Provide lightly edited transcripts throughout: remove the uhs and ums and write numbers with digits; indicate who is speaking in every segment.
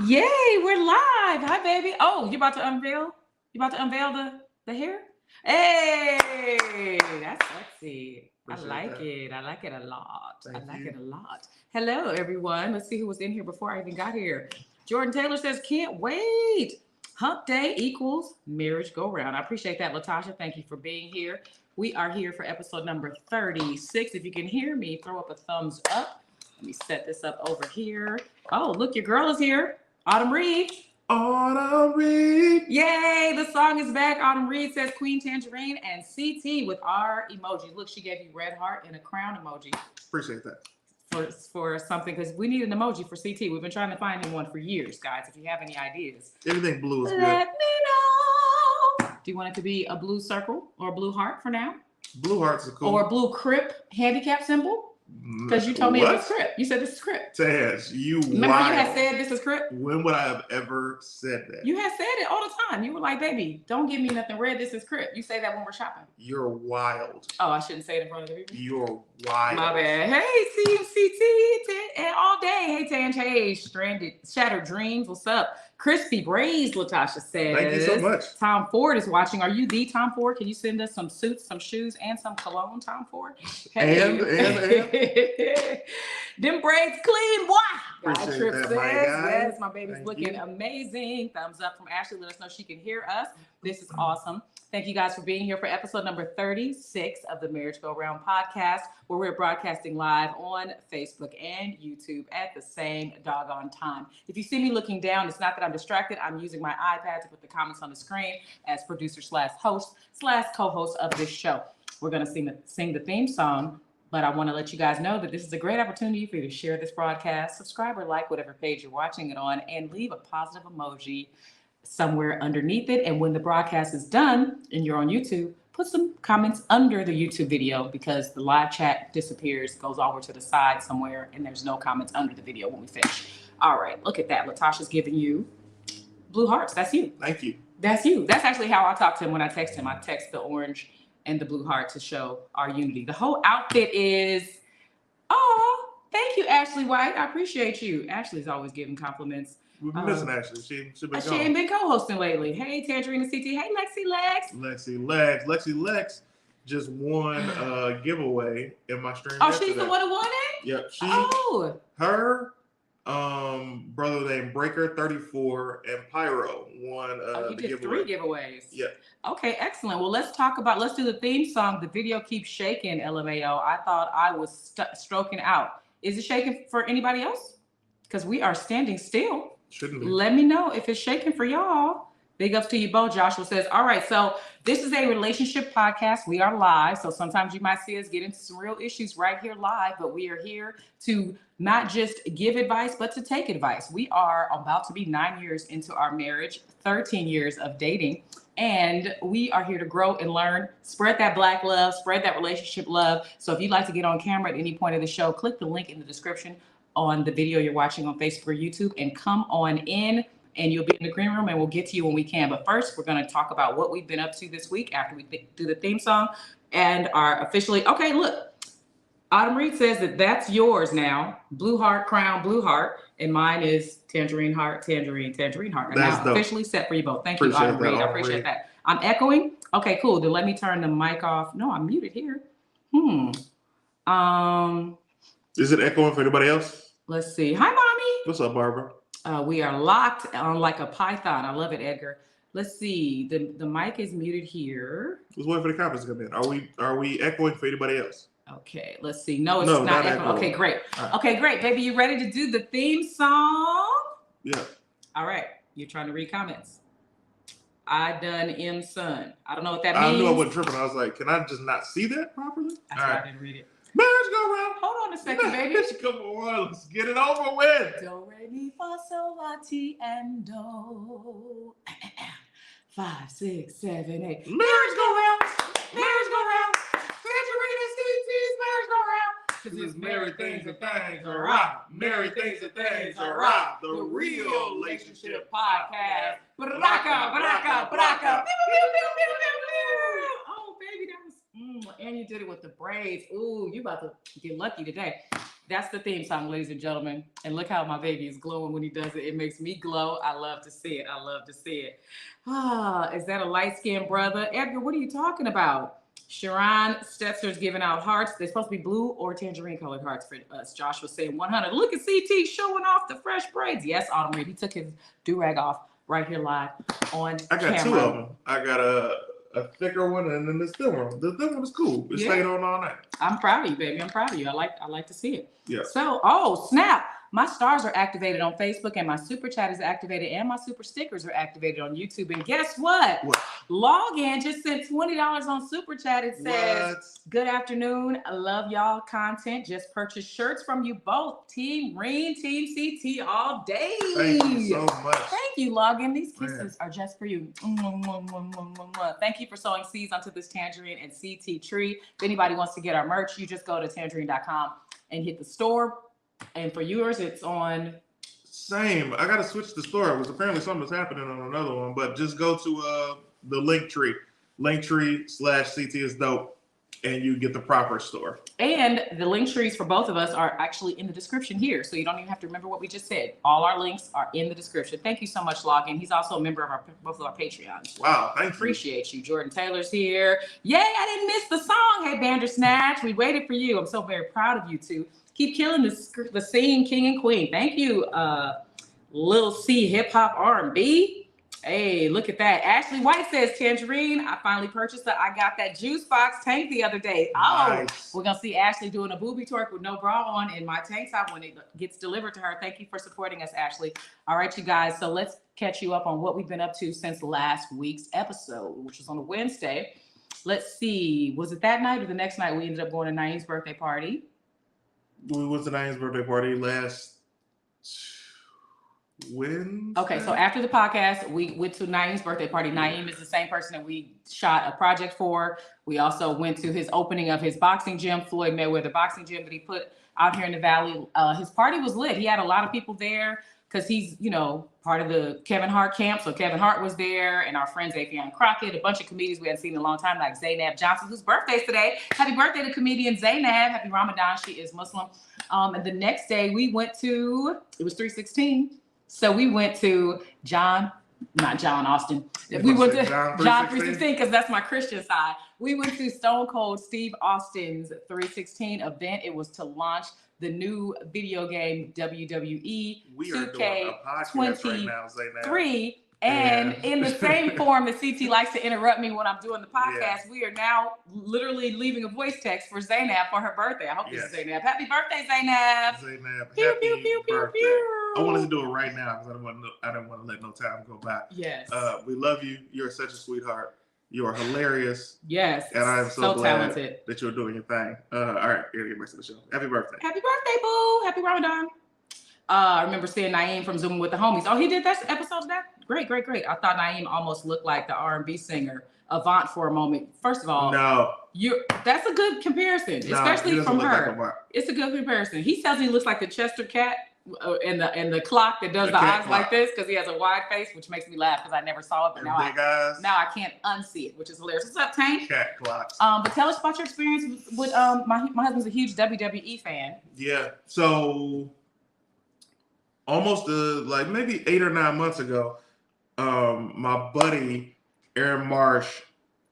Speaker 1: Yay, we're live. Hi, baby. Oh, you about to unveil? You about to unveil the hair? Hey, that's sexy.
Speaker 2: Appreciate
Speaker 1: I like
Speaker 2: that.
Speaker 1: it. I like it a lot. I
Speaker 2: Thank
Speaker 1: like
Speaker 2: you.
Speaker 1: it a lot. Hello, everyone. Let's see who was in here before I even got here. Jordan Taylor says, can't wait. Hump day equals marriage go round. I appreciate that, Latasha. Thank you for being here. We are here for episode number 36. If you can hear me, throw up a thumbs up. Let me set this up over here. Oh, look, your girl is here. Autumn Reed.
Speaker 2: Autumn Reed.
Speaker 1: Yay, the song is back. Autumn Reed says Queen Tanjareen and CT with our emoji. Look, she gave you red heart and a crown emoji
Speaker 2: Appreciate that.
Speaker 1: for something because we need an emoji for CT. We've been trying to find him one for years, guys. If you have any ideas,
Speaker 2: Everything blue is good.
Speaker 1: let me know. Do you want it to be a blue circle or a blue heart for now?
Speaker 2: Blue hearts are cool.
Speaker 1: Or a blue crip handicap symbol? Because you told me it was crip. You said this is crip.
Speaker 2: Taz, you
Speaker 1: Remember
Speaker 2: wild.
Speaker 1: you had said this is crip?
Speaker 2: When would I have ever said that?
Speaker 1: You had said it all the time. You were like, baby, don't give me nothing red. This is crip. You say that when we're shopping.
Speaker 2: You're wild.
Speaker 1: Oh, I shouldn't say it in front of the people?
Speaker 2: You're wild.
Speaker 1: My bad. Hey, CMCT, and all day. Hey, Tanj. Hey, Stranded, Shattered Dreams. What's up? Crispy Braids, Latasha says.
Speaker 2: Thank you so much.
Speaker 1: Tom Ford is watching. Are you the Tom Ford? Can you send us some suits, some shoes, and some cologne, Tom Ford? Hey.
Speaker 2: And.
Speaker 1: Them braids clean, boy.
Speaker 2: Appreciate
Speaker 1: Trip
Speaker 2: that,
Speaker 1: says,
Speaker 2: my guy.
Speaker 1: yes, my baby's
Speaker 2: Thank
Speaker 1: looking
Speaker 2: you.
Speaker 1: amazing. Thumbs up from Ashley. Let us know she can hear us. This is awesome. Thank you guys for being here for episode number 36 of the Marriage Go Round podcast, where we're broadcasting live on Facebook and YouTube at the same doggone time. If you see me looking down, it's not that I'm distracted. I'm using my iPad to put the comments on the screen as producer / host / co-host of this show. We're going to sing the theme song, but I want to let you guys know that this is a great opportunity for you to share this broadcast, subscribe or like whatever page you're watching it on, and leave a positive emoji somewhere underneath it. And when the broadcast is done and you're on YouTube, put some comments under the YouTube video because the live chat disappears, goes over to the side somewhere, and there's no comments under the video when we finish. All right, look at that. Latasha's giving you blue hearts. That's you.
Speaker 2: Thank you.
Speaker 1: That's you. That's actually how I talk to him when I text him. I text the orange and the blue heart to show our unity. The whole outfit is, oh, thank you, Ashley White. I appreciate you. Ashley's always giving compliments.
Speaker 2: We've been missing Ashley. She been
Speaker 1: She
Speaker 2: gone.
Speaker 1: ain't been co-hosting lately. Hey, Tanjareen and CT. Hey, Lexi Lex.
Speaker 2: Lexi Lex just won a giveaway in my stream.
Speaker 1: Oh,
Speaker 2: yesterday.
Speaker 1: she's the one who won it?
Speaker 2: Yep. Her brother named Breaker34 and Pyro won
Speaker 1: you
Speaker 2: the
Speaker 1: did
Speaker 2: giveaway.
Speaker 1: 3 giveaways.
Speaker 2: Yeah.
Speaker 1: Okay, excellent. Well, let's do the theme song. The video keeps shaking, LMAO. I thought I was stroking out. Is it shaking for anybody else? Because we are standing still.
Speaker 2: Shouldn't be.
Speaker 1: Let me know if it's shaking for y'all. Big ups to you both. Joshua says, all right, so this is a relationship podcast. We are live. So sometimes you might see us get into some real issues right here live, but we are here to not just give advice, but to take advice. We are about to be 9 years into our marriage, 13 years of dating, and we are here to grow and learn, spread that Black love, spread that relationship love. So if you'd like to get on camera at any point of the show, click the link in the description on the video you're watching on Facebook or YouTube and come on in and you'll be in the green room and we'll get to you when we can. But first, we're going to talk about what we've been up to this week after we do the theme song and are officially, okay, look, Autumn Reed says that's yours now. Blue heart, crown, blue heart. And mine is Tanjareen heart, Tanjareen heart. And now officially set for you both. Thank you, Autumn Reed. I appreciate that. I'm echoing. Okay, cool. Then let me turn the mic off. No, I'm muted here.
Speaker 2: Is it echoing for anybody else?
Speaker 1: Let's see. Hi, mommy.
Speaker 2: What's up, Barbara?
Speaker 1: We are locked on like a python. I love it, Edgar. Let's see. The mic is muted here.
Speaker 2: Let's wait for the comments to come in. Are we echoing for anybody else?
Speaker 1: Okay, let's see. No, it's not echoing. Okay, great. Right. Okay, great. Baby, you ready to do the theme song?
Speaker 2: Yeah.
Speaker 1: All right. You're trying to read comments. I done M son. I don't know what that means.
Speaker 2: I knew I wasn't tripping. I was like, can I just not see that properly?
Speaker 1: That's why I didn't read it.
Speaker 2: Marriage go round.
Speaker 1: Hold on a second, baby.
Speaker 2: Come on, let's get it over with.
Speaker 1: Do, re, mi, fa, sol, la, ti, and do. 5, 6, 7, 8.
Speaker 2: Marriage go round.
Speaker 1: Marriage go round. Tanjareen and CT's marriage go round.
Speaker 2: Because it's married things and things are right. Married things and things are right. The real relationship podcast.
Speaker 1: Braka. Oh, baby, that was and you did it with the braids. Ooh, you about to get lucky today. That's the theme song, ladies and gentlemen. And look how my baby is glowing when he does it. It makes me glow. I love to see it. I love to see it. Ah, is that a light-skinned brother? Edgar, what are you talking about? Sharon Stetzer's giving out hearts. They're supposed to be blue or tangerine colored hearts for us. Josh was saying 100. Look at CT showing off the fresh braids. Yes, Autumn Reed. He took his do-rag off right here live on
Speaker 2: I got
Speaker 1: camera.
Speaker 2: two of them. I got a thicker one and then this thin one. The thin one was cool. It stayed on all night.
Speaker 1: I'm proud of you, baby. I'm proud of you. I like to see it.
Speaker 2: Yeah.
Speaker 1: So, oh, snap. My stars are activated on Facebook and my super chat is activated and my super stickers are activated on YouTube. And guess what? Log in just sent $20 on super chat. It says, good afternoon. I love y'all content. Just purchased shirts from you both. Team Reen, Team CT all day.
Speaker 2: Thank you so much.
Speaker 1: Thank you, Log in. These kisses are just for you. Thank you for sowing seeds onto this Tanjareen and CT tree. If anybody wants to get our merch, you just go to tanjareen.com and hit the store. And for yours, it's on.
Speaker 2: Same. I got to switch the store. It was apparently something's happening on another one, but just go to the Linktree. Linktree/CT is dope, and you get the proper store. And
Speaker 1: the link trees for both of us are actually in the description here, so you don't even have to remember what we just said. All our links are in the description. Thank you so much, Login. He's also a member of both of our Patreons.
Speaker 2: Wow, thank you.
Speaker 1: Appreciate you. Jordan Taylor's here. Yay, I didn't miss the song. Hey, Vandersnatch, we waited for you. I'm so very proud of you two. Keep killing the scene, king and queen. Thank you, Lil C Hip Hop R&B. Hey, look at that. Ashley White says, Tanjareen, I finally purchased I got that juice box tank the other day. Oh, nice. We're going to see Ashley doing a booby twerk with no bra on in my tank top when it gets delivered to her. Thank you for supporting us, Ashley. All right, you guys. So let's catch you up on what we've been up to since last week's episode, which was on a Wednesday. Let's see. Was it that night or the next night we ended up going to Naeem's birthday party?
Speaker 2: We went to Naeem's birthday party last Wednesday.
Speaker 1: Okay, so after the podcast, we went to Naeem's birthday party. Naeem is the same person that we shot a project for. We also went to his opening of his boxing gym, Floyd Mayweather boxing gym that he put out here in the Valley. His party was lit. He had a lot of people there because he's, part of the Kevin Hart camp. So Kevin Hart was there and our friends Afion Crockett, a bunch of comedians we hadn't seen in a long time, like Zainab Johnson, whose birthday's today. Happy birthday to comedian Zainab. Happy Ramadan. She is Muslim. And the next day we went to, it was 316. So we went to not John Austin. We went to John 316 because that's my Christian side. We went to Stone Cold Steve Austin's 316 event. It was to launch the new video game WWE 2K23. And in the same form that CT likes to interrupt me when I'm doing the podcast, we are now literally leaving a voice text for Zainab for her birthday. I hope this is Zainab. Happy birthday, Zainab.
Speaker 2: Zainab,
Speaker 1: pew,
Speaker 2: happy
Speaker 1: pew, pew,
Speaker 2: birthday.
Speaker 1: Pew, pew.
Speaker 2: I wanted to do it right now because I didn't want to let no time go by.
Speaker 1: Yes.
Speaker 2: We love you. You're such a sweetheart. You are hilarious.
Speaker 1: Yes.
Speaker 2: And I am so glad
Speaker 1: talented
Speaker 2: that you're doing your thing. All right, here, get back to the show. Happy birthday.
Speaker 1: Happy birthday, boo. Happy Ramadan. I remember seeing Naeem from Zooming with the Homies. Oh, he did that episode of that? Great. I thought Naeem almost looked like the R&B singer Avant for a moment. First of all, that's a good comparison, especially from her. It's a good comparison. He tells me he looks like the Chester cat and the clock that does the eyes clock like this because he has a wide face, which makes me laugh because I never saw it, but now I can't unsee it, which is hilarious. What's up, Tank?
Speaker 2: Cat clocks.
Speaker 1: But tell us about your experience with my husband's a huge WWE fan.
Speaker 2: Yeah, so almost like maybe 8 or 9 months ago, my buddy Aaron Marsh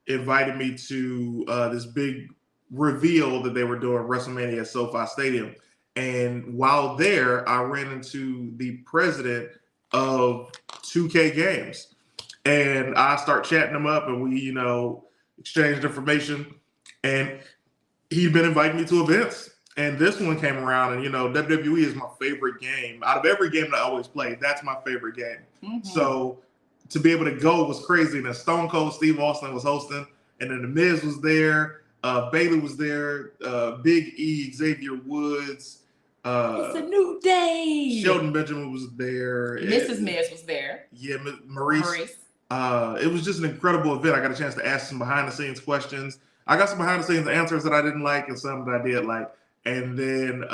Speaker 2: invited me to this big reveal that they were doing WrestleMania at SoFi Stadium. And while there, I ran into the president of 2K Games. And I start chatting him up and we, exchanged information. And he'd been inviting me to events. And this one came around and, WWE is my favorite game. Out of every game that I always play, that's my favorite game. Mm-hmm. So to be able to go was crazy. And then Stone Cold Steve Austin was hosting. And then The Miz was there. Bayley was there. Big E, Xavier Woods.
Speaker 1: It's a new day.
Speaker 2: Shelton Benjamin was there.
Speaker 1: Mrs. Miz was there.
Speaker 2: Yeah, Maurice. It was just an incredible event. I got a chance to ask some behind-the-scenes questions. I got some behind-the-scenes answers that I didn't like and some that I did like. And then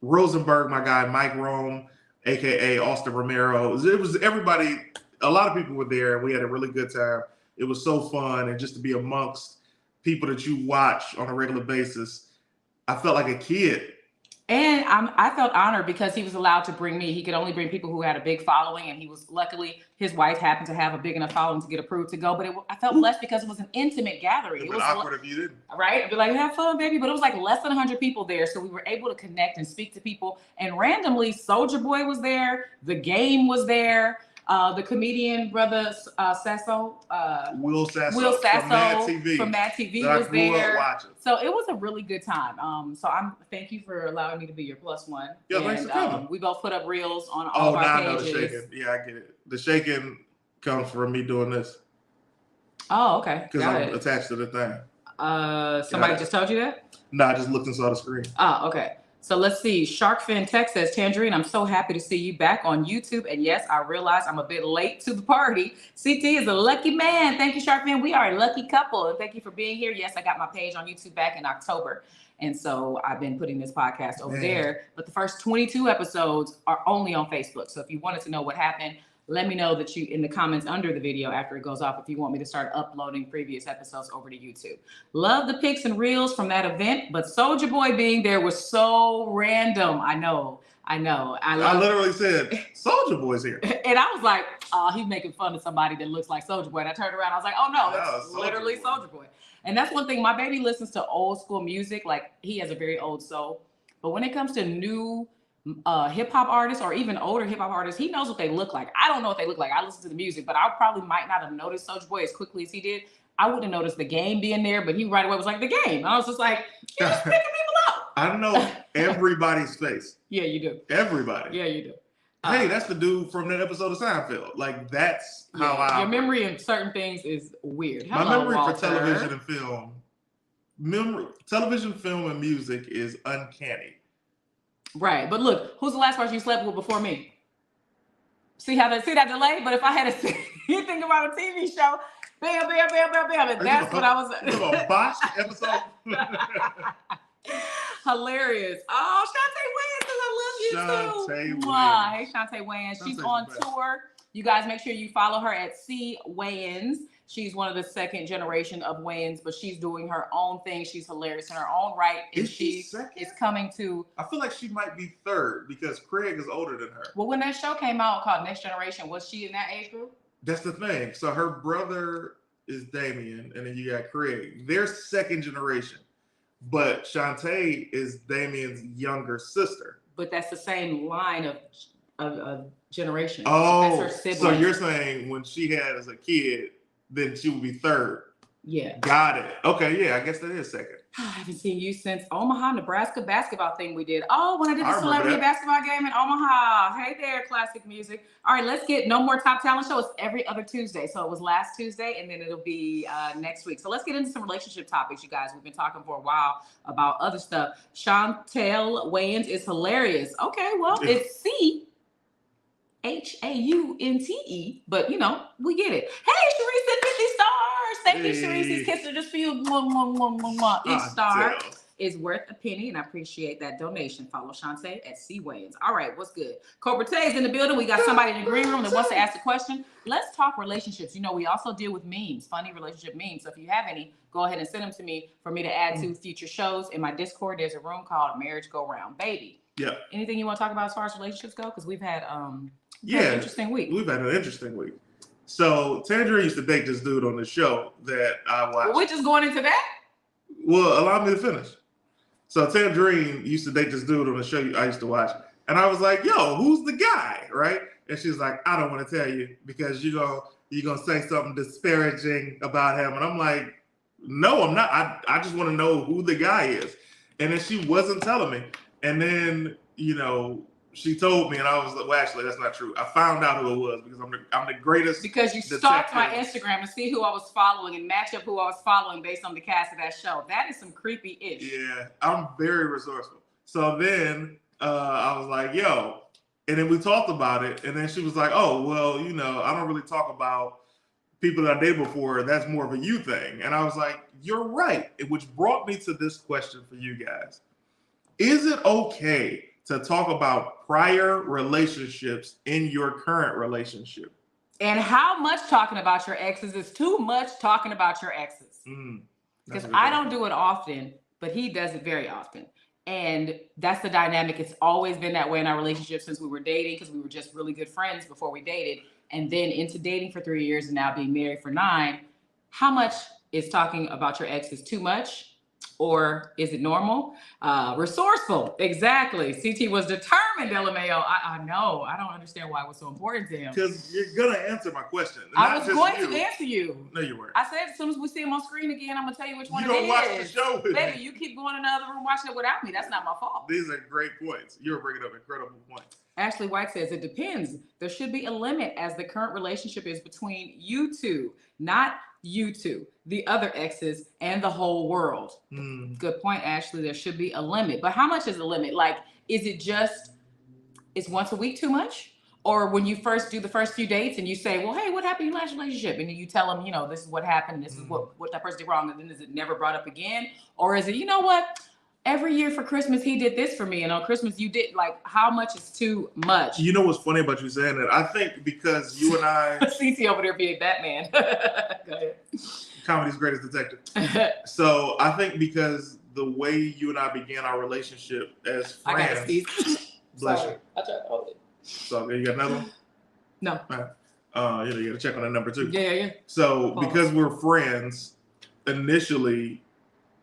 Speaker 2: Rosenberg, my guy, Mike Rome, a.k.a. Austin Romero. It was everybody. A lot of people were there. We had a really good time. It was so fun. And just to be amongst people that you watch on a regular basis, I felt like a kid.
Speaker 1: And I felt honored because he was allowed to bring me. He could only bring people who had a big following, and he was luckily his wife happened to have a big enough following to get approved to go. But I felt blessed because it was an intimate gathering.
Speaker 2: It was awkward if you didn't.
Speaker 1: Right? I'd be like, have fun, baby. But it was like less than 100 people there, so we were able to connect and speak to people. And randomly, Soulja Boy was there. The Game was there. The comedian brother Sasso,
Speaker 2: Will Sasso
Speaker 1: from Mad TV was there. So it was a really good time. So thank you for allowing me to be your plus one.
Speaker 2: Yeah, thanks for coming.
Speaker 1: We both put up reels on all of our pages.
Speaker 2: I know the shaking. Yeah, I get it. The shaking comes from me doing this.
Speaker 1: Oh, okay.
Speaker 2: Because I'm attached to the thing.
Speaker 1: Somebody just told you that?
Speaker 2: No, I just looked and saw the screen.
Speaker 1: Oh, okay. So let's see. Sharkfin Tech says, Tanjareen, I'm so happy to see you back on YouTube. And yes, I realize I'm a bit late to the party. CT is a lucky man. Thank you, Sharkfin. We are a lucky couple. And thank you for being here. Yes, I got my page on YouTube back in October. And so I've been putting this podcast over there. But the first 22 episodes are only on Facebook. So if you wanted to know what happened, let me know that you in the comments under the video after it goes off if you want me to start uploading previous episodes over to YouTube. Love the pics and reels from that event, but Soulja Boy being there was so random. I know. I
Speaker 2: literally said, Soulja Boy's here.
Speaker 1: And I was like, oh, he's making fun of somebody that looks like Soulja Boy. And I turned around, I was like, oh no, it's literally Soulja Boy. And that's one thing, my baby listens to old school music. Like he has a very old soul. But when it comes to new hip hop artists or even older hip hop artists, he knows what they look like. I don't know what they look like. I listen to the music, but I probably might not have noticed Soulja Boy as quickly as he did. I wouldn't have noticed the Game being there, but he right away was like, the Game. And I was just like, you're just picking people up.
Speaker 2: I know everybody's face.
Speaker 1: Yeah, you do.
Speaker 2: Everybody.
Speaker 1: Yeah, you do.
Speaker 2: Hey, that's the dude from that episode of Seinfeld. Like that's how
Speaker 1: your memory of certain things is weird.
Speaker 2: Hello, my memory Walter. For television and film, television, film, and music is uncanny.
Speaker 1: Right, but look, who's the last person you slept with before me? See that delay? But if I had to you think about a TV show, bam, bam, bam, bam, bam, and that's what I was.
Speaker 2: A botched episode.
Speaker 1: Hilarious. Oh, Shante Wayne says I love you too. Hey, Shante Wayne. She's on tour. You guys make sure you follow her at C Wayans. She's one of the second generation of Wayans, but she's doing her own thing. She's hilarious in her own right. And she is coming to...
Speaker 2: I feel like she might be third because Craig is older than her.
Speaker 1: Well, when that show came out called Next Generation, was she in that age group?
Speaker 2: That's the thing. So her brother is Damien, and then you got Craig. They're second generation. But Shante is Damien's younger sister.
Speaker 1: But that's the same line of generation.
Speaker 2: Oh,
Speaker 1: that's her sibling.
Speaker 2: So you're saying when she had as a kid, then she would be third.
Speaker 1: Yeah.
Speaker 2: Got it. Okay, yeah, I guess that is second.
Speaker 1: I haven't seen you since Omaha, Nebraska basketball thing we did. Oh, when I did the celebrity basketball game in Omaha. Hey there, classic music. All right, let's get No More Top Talent Show. It's every other Tuesday. So it was last Tuesday, and then it'll be next week. So let's get into some relationship topics, you guys. We've been talking for a while about other stuff. Shante Wayne is hilarious. Okay, well, it's CHAUNTE, but you know, we get it. Hey, Sharice said 50 stars. Thank you, Sharice. These kisses are just for you. Each star is worth a penny, and I appreciate that donation. Follow Shante at C Wayans. All right, what's good? Cobra Tay is in the building. We got somebody in the green room that wants to ask a question. Let's talk relationships. You know, we also deal with memes, funny relationship memes. So if you have any, go ahead and send them to me for me to add to future shows. In my Discord, there's a room called Marriage Go Round. Baby.
Speaker 2: Yeah.
Speaker 1: Anything you want to talk about as far as relationships go? Because we've had an interesting week.
Speaker 2: We've had an interesting week. So Tanjareen used to date this dude on the show that I watched.
Speaker 1: We're just going into that?
Speaker 2: Well, allow me to finish. So Tanjareen used to date this dude on the show I used to watch. And I was like, yo, who's the guy? Right? And she's like, I don't want to tell you because you're gonna say something disparaging about him. And I'm like, no, I'm not. I just want to know who the guy is. And then she wasn't telling me. And then, you know, she told me, and I was like, well, actually, that's not true. I found out who it was because I'm the greatest.
Speaker 1: Because you stalked my Instagram to see who I was following and match up who I was following based on the cast of that show. That is some creepy-ish.
Speaker 2: Yeah, I'm very resourceful. So then I was like, yo. And then we talked about it. And then she was like, oh, well, you know, I don't really talk about people that I dated before. That's more of a you thing. And I was like, you're right. Which brought me to this question for you guys. Is it okay to talk about prior relationships in your current relationship?
Speaker 1: And how much talking about your exes is too much talking about your exes? Because I don't do it often, but he does it very often. And that's the dynamic. It's always been that way in our relationship since we were dating, because we were just really good friends before we dated. And then into dating for 3 years and now being married for 9. How much is talking about your ex is too much? Or is it normal? Resourceful. Exactly. CT was determined, LMAO. I know. I don't understand why it was so important to him.
Speaker 2: Because you're going to answer my question.
Speaker 1: I was going to answer you.
Speaker 2: No, you weren't.
Speaker 1: I said as soon as we see him on screen again, I'm going to tell you which one it is.
Speaker 2: You don't watch the show with
Speaker 1: Baby,
Speaker 2: me.
Speaker 1: you keep going in the other room watching it without me. That's not my fault.
Speaker 2: These are great points. You're bringing up incredible points.
Speaker 1: Ashley White says, it depends. There should be a limit as the current relationship is between you two, not you two, the other exes, and the whole world. Good point, Ashley. There should be a limit. But how much is the limit? Like, is it just, is once a week too much? Or when you first do the first few dates and you say, well, hey, what happened in your last relationship? And then you tell them, you know, this is what happened. This is what that person did wrong. And then is it never brought up again? Or is it, you know what? Every year for Christmas, he did this for me. And on Christmas, you did, like, how much is too much?
Speaker 2: You know what's funny about you saying that? I think because you and I...
Speaker 1: CT over there being Batman. Go ahead.
Speaker 2: Comedy's greatest detective. So I think because the way you and I began our relationship as friends...
Speaker 1: I got to
Speaker 2: Bless you.
Speaker 1: I tried to hold it.
Speaker 2: So you got another one?
Speaker 1: No.
Speaker 2: You got to check on that number too.
Speaker 1: Yeah.
Speaker 2: So because we're friends, initially...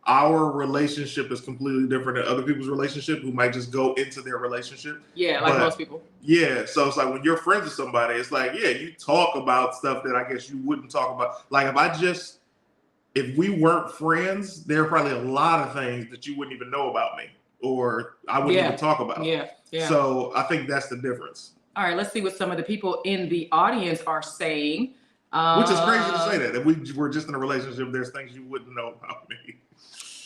Speaker 2: our relationship is completely different than other people's relationship who might just go into their relationship.
Speaker 1: Yeah, like most people.
Speaker 2: Yeah, so it's like when you're friends with somebody, it's like, yeah, you talk about stuff that I guess you wouldn't talk about. Like if we weren't friends, there are probably a lot of things that you wouldn't even know about me or I wouldn't even talk about.
Speaker 1: Yeah.
Speaker 2: So I think that's the difference.
Speaker 1: All right, let's see what some of the people in the audience are saying.
Speaker 2: Which is crazy to say that. If we were just in a relationship, there's things you wouldn't know about me.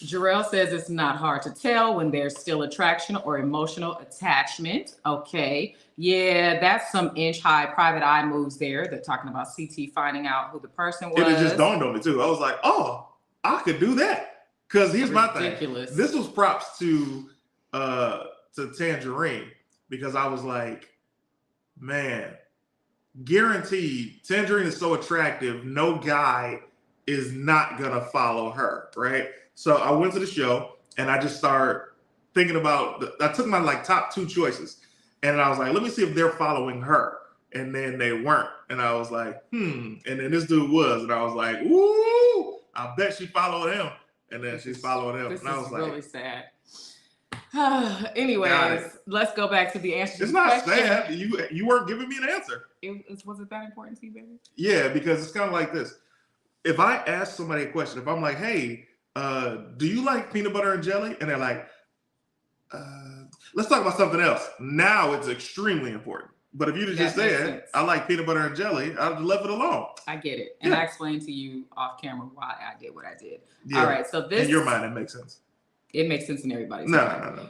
Speaker 1: Jarrell says it's not hard to tell when there's still attraction or emotional attachment. Okay. Yeah, that's some inch-high private eye moves there. They're talking about CT finding out who the person was.
Speaker 2: It just dawned on me, too. I was like, oh, I could do that. Because here's my thing. This was props to Tanjareen. Because I was like, man, guaranteed, Tanjareen is so attractive, no guy is not going to follow her, right? So I went to the show and I just started thinking about, I took my like top 2 choices and I was like, let me see if they're following her. And then they weren't. And I was like, And then this dude was. And I was like, ooh, I bet she followed him. And then she's following him. And I was like,
Speaker 1: really sad. Anyways, let's go back to the answer.
Speaker 2: It's not sad. You weren't giving me an answer.
Speaker 1: Was it that important to you, baby?
Speaker 2: Yeah, because it's kind of like this. If I ask somebody a question, if I'm like, hey, do you like peanut butter and jelly? And they're like, let's talk about something else. Now it's extremely important. But if you just said, I like peanut butter and jelly, I'd have left it alone.
Speaker 1: I get it. And I explained to you off camera why I did what I did.
Speaker 2: Yeah.
Speaker 1: All right. So this.
Speaker 2: In your mind, it makes sense.
Speaker 1: It makes sense in everybody's
Speaker 2: mind.
Speaker 1: No.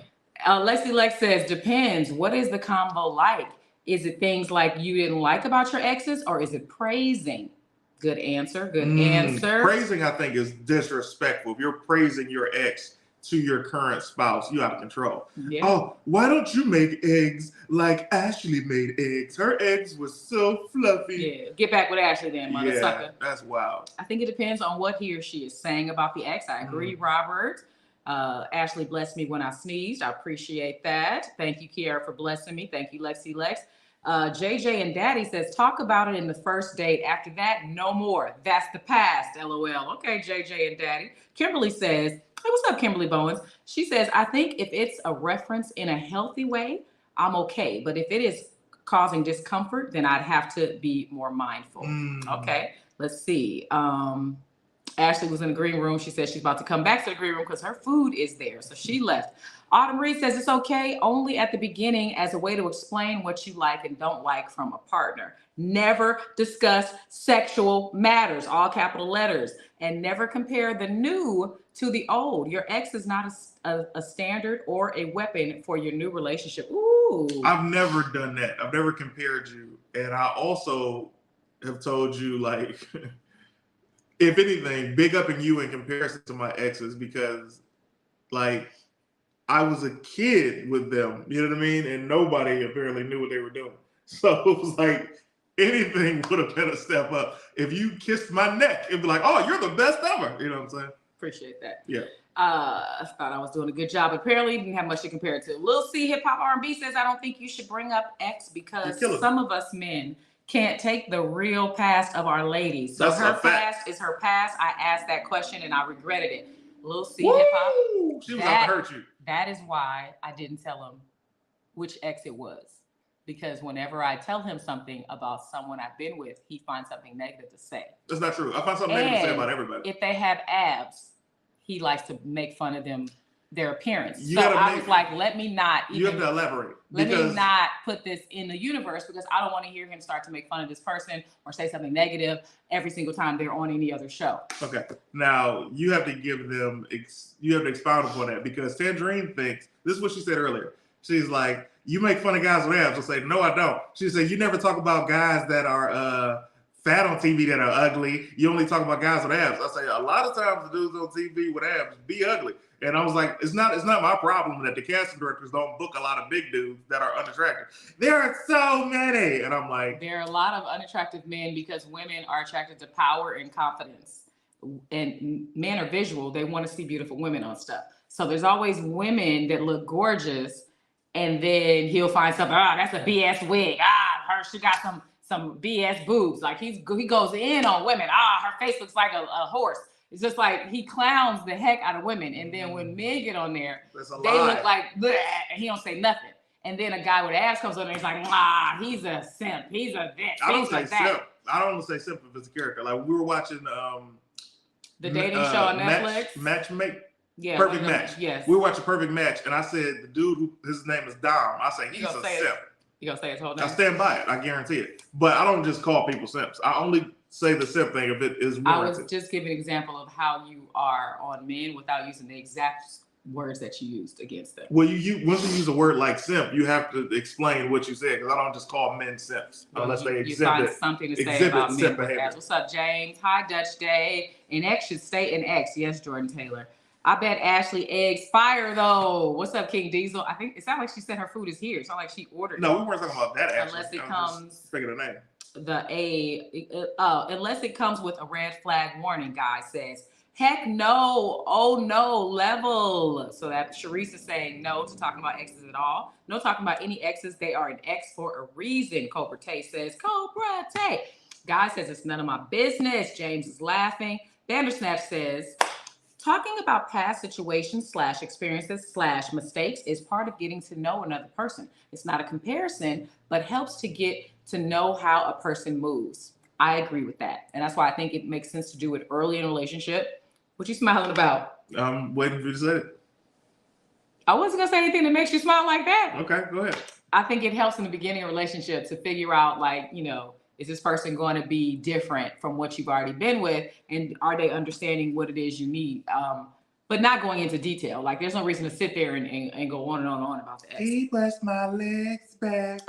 Speaker 1: Lexi Lex says, depends. What is the combo like? Is it things like you didn't like about your exes, or is it praising? Good answer. Good answer.
Speaker 2: Praising, I think, is disrespectful. If you're praising your ex to your current spouse, you out of control. Yeah. Oh, why don't you make eggs like Ashley made eggs? Her eggs were so fluffy.
Speaker 1: Yeah, get back with Ashley then, mother sucker.
Speaker 2: That's wild.
Speaker 1: I think it depends on what he or she is saying about the ex. I agree, Robert. Ashley blessed me when I sneezed. I appreciate that. Thank you, Kiara, for blessing me. Thank you, Lexi Lex. JJ and Daddy says, talk about it in the first date. After that, no more. That's the past. LOL. Okay, JJ and Daddy. Kimberly says, hey, what's up, Kimberly Bowens? She says, I think if it's a reference in a healthy way, I'm okay. But if it is causing discomfort, then I'd have to be more mindful. Okay, let's see. Ashley was in the green room. She said she's about to come back to the green room because her food is there. So she left. Autumn Reed says it's okay only at the beginning as a way to explain what you like and don't like from a partner. Never discuss sexual matters, all capital letters, and never compare the new to the old. Your ex is not a standard or a weapon for your new relationship. Ooh.
Speaker 2: I've never done that. I've never compared you. And I also have told you, like, if anything, big upping you in comparison to my exes because, like, I was a kid with them, you know what I mean? And nobody apparently knew what they were doing. So it was like anything would have been a step up. If you kissed my neck, it'd be like, oh, you're the best ever. You know what I'm saying?
Speaker 1: Appreciate that.
Speaker 2: Yeah.
Speaker 1: I thought I was doing a good job. Apparently, didn't have much to compare it to. Lil C Hip Hop R&B says, I don't think you should bring up X because some of us men can't take the real past of our ladies. So her past is her past. I asked that question and I regretted it. Lil C Hip Hop.
Speaker 2: She was out to hurt you.
Speaker 1: That is why I didn't tell him which ex it was. Because whenever I tell him something about someone I've been with, he finds something negative to say.
Speaker 2: That's not true. I find something negative to say about everybody.
Speaker 1: If they have abs, he likes to make fun of them, their appearance. I was like, let me not even.
Speaker 2: You have to elaborate.
Speaker 1: Let me not put this in the universe because I don't want to hear him start to make fun of this person or say something negative every single time they're on any other show. Okay.
Speaker 2: Now, you have to give them, you have to expound upon that because Tanjareen thinks, this is what she said earlier. She's like, you make fun of guys with abs. I'll say, no, I don't. She said, you never talk about guys that are fat on TV that are ugly. You only talk about guys with abs. I say, a lot of times the dudes on TV with abs be ugly. And I was like, it's not my problem that the casting directors don't book a lot of big dudes that are unattractive. There are so many. And I'm like,
Speaker 1: there are a lot of unattractive men because women are attracted to power and confidence. And men are visual. They want to see beautiful women on stuff. So there's always women that look gorgeous. And then he'll find something. That's a BS wig. She got some BS boobs. Like he goes in on women. Her face looks like a horse. It's just like he clowns the heck out of women. And then when men get on there, they look like bleh, and he don't say nothing. And then a guy with abs comes on there and he's like, he's a simp. He's a bitch.
Speaker 2: I don't say simp. I don't say simp if it's a character. Like we were watching
Speaker 1: the dating show on Netflix.
Speaker 2: Matchmake.
Speaker 1: Yeah,
Speaker 2: Perfect Match.
Speaker 1: Yes.
Speaker 2: We were watching Perfect Match, and I said the dude who his name is Dom. I say he's a simp.
Speaker 1: You gonna say his whole name?
Speaker 2: I stand by it. I guarantee it. But I don't just call people simps. I only say the simp thing if it is warranted.
Speaker 1: I was just giving an example of how you are on men without using the exact words that you used against them.
Speaker 2: Well, once you use a word like simp, you have to explain what you said because I don't just call men simps unless they
Speaker 1: find something to say about men with abs. What's up, James? Hi, Dutch Day. An X should stay an X. Yes, Jordan Taylor. I bet Ashley eggs fire though. What's up, King Diesel? I think it sounds like she said her food is here. It's not like she ordered it.
Speaker 2: No, we weren't talking about that. Ashley.
Speaker 1: Unless it comes.
Speaker 2: Speaking of name.
Speaker 1: Unless it comes with a red flag warning. Guy says, heck no. Oh no, level. So that Sharice is saying no to talking about exes at all. No talking about any exes. They are an ex for a reason. Cobra Tay says, Cobra Tay. Guy says it's none of my business. James is laughing. Vandersnatch says, talking about past situations / experiences / mistakes is part of getting to know another person. It's not a comparison, but helps to get to know how a person moves. I agree with that. And that's why I think it makes sense to do it early in a relationship. What you smiling about?
Speaker 2: I'm waiting for you to say it.
Speaker 1: I wasn't going to say anything that makes you smile like that.
Speaker 2: Okay, go ahead.
Speaker 1: I think it helps in the beginning of a relationship to figure out, like, you know, is this person going to be different from what you've already been with? And are they understanding what it is you need? But not going into detail. Like, there's no reason to sit there and go on and on and on about the ex.
Speaker 2: He pressed my legs back.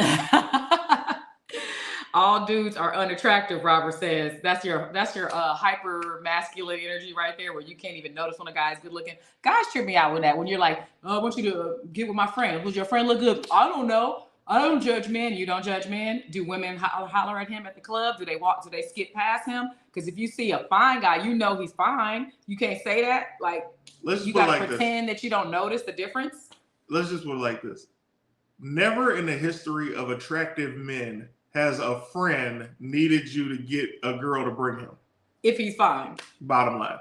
Speaker 1: All dudes are unattractive, Robert says. That's your hyper masculine energy right there, where you can't even notice when a guy's good looking. Guys trip me out with that. When you're like, oh, I want you to get with my friend. Does your friend look good? I don't know. I don't judge men. You don't judge men. Do women holler at him at the club? Do they walk? Do they skip past him? Because if you see a fine guy, you know he's fine. You can't say that. Like, you got to pretend that you don't notice the difference.
Speaker 2: Let's just put it like this. Never in the history of attractive men has a friend needed you to get a girl to bring him.
Speaker 1: If he's fine. Bottom line.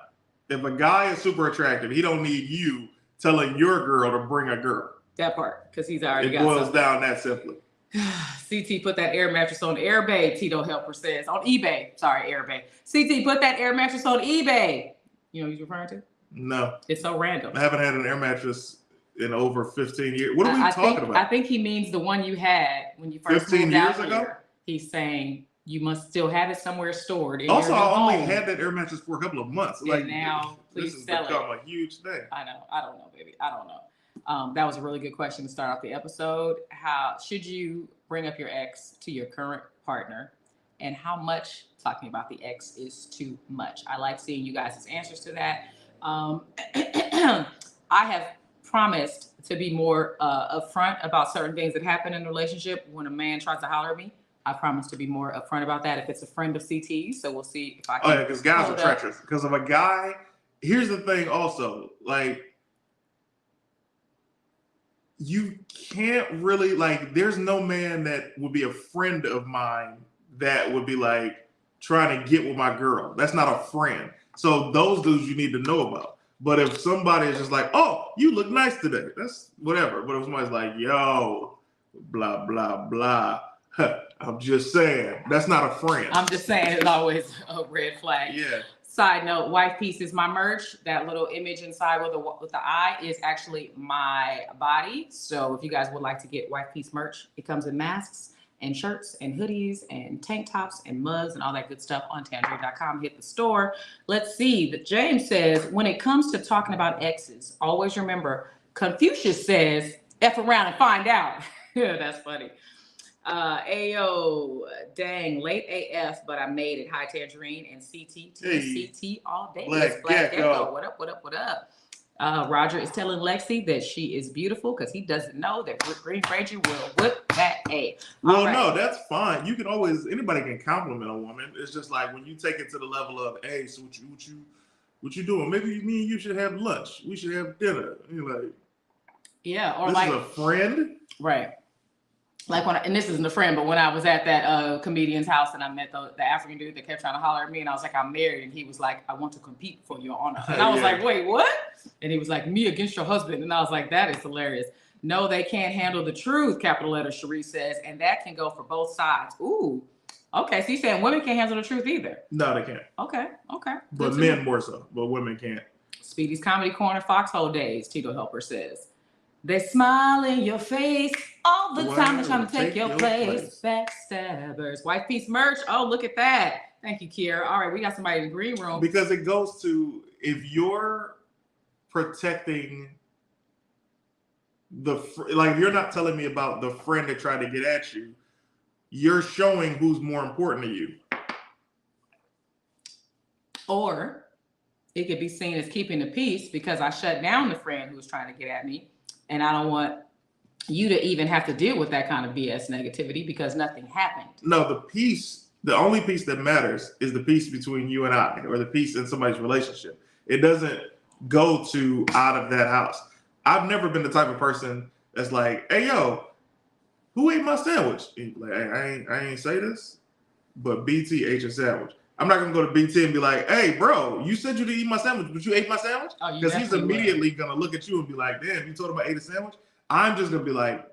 Speaker 2: If a guy is super attractive, he don't need you telling your girl to bring a girl.
Speaker 1: That part, because he's already got
Speaker 2: something. It boils down that simply.
Speaker 1: CT put that air mattress on eBay, Tito Helper says. On eBay. Sorry, eBay. CT put that air mattress on eBay. You know what he's referring to?
Speaker 2: No.
Speaker 1: It's so random.
Speaker 2: I haven't had an air mattress in over 15 years. What are we talking about?
Speaker 1: I think he means the one you had when you first
Speaker 2: 15
Speaker 1: moved
Speaker 2: years
Speaker 1: out
Speaker 2: ago?
Speaker 1: Here. He's saying you must still have it somewhere stored.
Speaker 2: Also, I only had that air mattress for a couple of months.
Speaker 1: And like now, please
Speaker 2: this
Speaker 1: sell
Speaker 2: has become a huge thing.
Speaker 1: I know. I don't know, baby. I don't know. That was a really good question to start off the episode. How should you bring up your ex to your current partner, and how much talking about the ex is too much? I like seeing you guys' answers to that. I have promised to be more upfront about certain things that happen in a relationship. When a man tries to holler at me, I promise to be more upfront about that if it's a friend of CT. So we'll see if I can.
Speaker 2: Oh yeah, because guys are treacherous. Because if a guy here's the thing also, like, you can't really, like, there's no man that would be a friend of mine that would be like trying to get with my girl. That's not a friend. So those dudes you need to know about. But if somebody is just like, oh, you look nice today, that's whatever. But if somebody's like, yo, blah, blah, blah, I'm just saying, that's not a friend.
Speaker 1: I'm just saying, it's always a red flag.
Speaker 2: Yeah.
Speaker 1: Side note, Wife Piece is my merch. That little image inside with the eye is actually my body. So if you guys would like to get Wife Piece merch, it comes in masks and shirts and hoodies and tank tops and mugs and all that good stuff on Tanjareen.com. Hit the store. Let's see. James says, when it comes to talking about exes, always remember, Confucius says, F around and find out. Yeah, that's funny. Ayo, dang, late AF, but I made it. Hi, Tanjareen and CT, CT all day.
Speaker 2: Black
Speaker 1: Gecko. What up, what up, what up? Roger is telling Lexi that she is beautiful because he doesn't know that Green Ranger will whip that A.
Speaker 2: Well, no, that's fine. You can always, anybody can compliment a woman. It's just like when you take it to the level of, hey, so what you doing? Maybe me and you should have lunch. We should have dinner. You're like,
Speaker 1: yeah, or
Speaker 2: this
Speaker 1: like
Speaker 2: is a friend,
Speaker 1: right? Like and this isn't a friend, but when I was at that comedian's house and I met the African dude that kept trying to holler at me, and I was like, I'm married, and he was like, I want to compete for your honor. And I was like, wait, what? And he was like, me against your husband. And I was like, that is hilarious. No, they can't handle the truth, capital letter Cherie says, and that can go for both sides. Ooh, okay. So you're saying women can't handle the truth either?
Speaker 2: No, they can't.
Speaker 1: Okay.
Speaker 2: But men more so, but women can't.
Speaker 1: Speedy's Comedy Corner Foxhole Days, Tito Helper says. They smile in your face all the time. They're trying to take your place. Backstabbers. Wife Piece merch. Oh, look at that. Thank you, Kiera. All right, we got somebody in the green room.
Speaker 2: Because it goes to, if you're protecting if you're not telling me about the friend that tried to get at you, you're showing who's more important to you.
Speaker 1: Or it could be seen as keeping the peace because I shut down the friend who was trying to get at me. And I don't want you to even have to deal with that kind of BS negativity because nothing happened.
Speaker 2: No, the only peace that matters is the peace between you and I, or the peace in somebody's relationship. It doesn't go to out of that house. I've never been the type of person that's like, hey, yo, who ate my sandwich? Like, I ain't say this, but BT ate your sandwich. I'm not gonna go to BT and be like, hey, bro, you said you didn't eat my sandwich, but you ate my sandwich? Because he's immediately gonna look at you and be like, damn, you told him I ate a sandwich? I'm just gonna be like,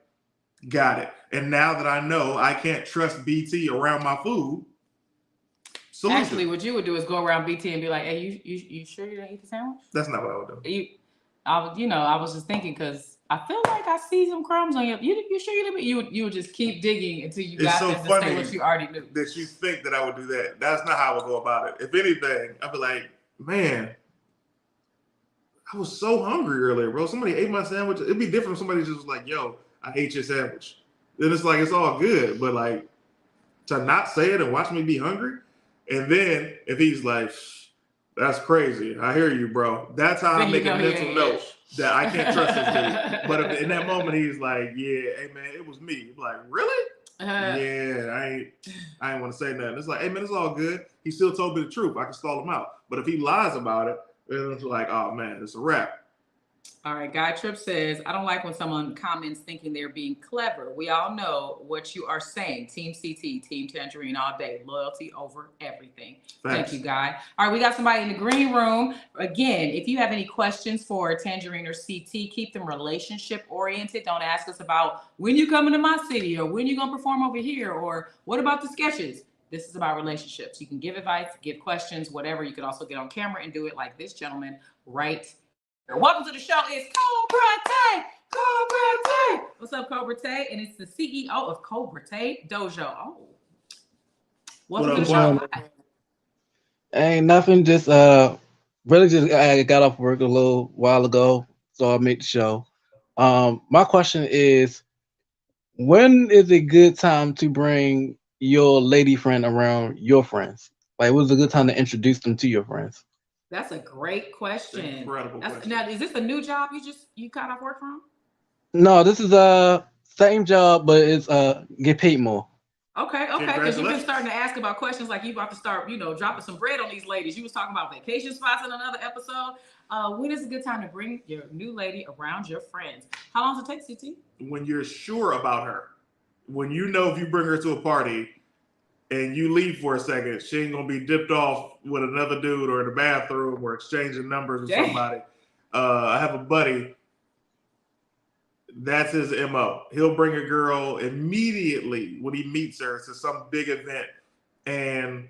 Speaker 2: got it. And now that I know I can't trust BT around my food. Solution.
Speaker 1: Actually, what you would do is go around BT and be like, hey, you sure you didn't eat the sandwich?
Speaker 2: That's not what I would do.
Speaker 1: I was just thinking because I feel like I see some crumbs on you. You sure you didn't? You would just keep digging until you got them to say what you already knew.
Speaker 2: That you think that I would do that. That's not how I would go about it. If anything, I'd be like, man, I was so hungry earlier, bro. Somebody ate my sandwich. It'd be different if somebody just was like, yo, I ate your sandwich. Then it's like, it's all good. But like, to not say it and watch me be hungry. And then if he's like, that's crazy. I hear you, bro. That's how I make a mental note that I can't trust this dude. But if in that moment he's like, yeah, hey man, it was me. I'm like, really? Yeah, I ain't want to say nothing. It's like, hey man, it's all good. He still told me the truth. I can stall him out. But if he lies about it, then it's like, oh man, it's a wrap.
Speaker 1: All right, Guy Tripp says, I don't like when someone comments thinking they're being clever. We all know what you are saying. Team CT, Team Tanjareen all day. Loyalty over everything.
Speaker 2: Thanks.
Speaker 1: Thank you, Guy. All right, we got somebody in the green room. Again, if you have any questions for Tanjareen or CT, keep them relationship oriented. Don't ask us about when you coming to my city or when you going to perform over here or what about the sketches. This is about relationships. You can give advice, give questions, whatever. You could also get on camera and do it like this gentleman right here. Welcome to the show. It's Cobra Tay. What's up, Cobra Tay? And it's the CEO of Cobra Tay Dojo. Oh, welcome to the show.
Speaker 3: Ain't nothing. Just really just I got off work a little while ago, so I made the show. My question is, when is a good time to bring your lady friend around your friends? Like, what's a good time to introduce them to your friends?
Speaker 1: That's a great question.
Speaker 2: Incredible question.
Speaker 1: Now, is this a new job you got off work from?
Speaker 3: No, this is a same job, but it's get paid more.
Speaker 1: Okay, because you've been
Speaker 2: Congratulations.
Speaker 1: starting to ask about questions like you about to start, dropping some bread on these ladies. You was talking about vacation spots in another episode. When is a good time to bring your new lady around your friends? How long does it take, CT?
Speaker 2: When you're sure about her, when you know if you bring her to a party and you leave for a second, she ain't gonna be dipped off with another dude or in the bathroom or exchanging numbers with somebody. I have a buddy. That's his MO. He'll bring a girl immediately when he meets her to some big event, and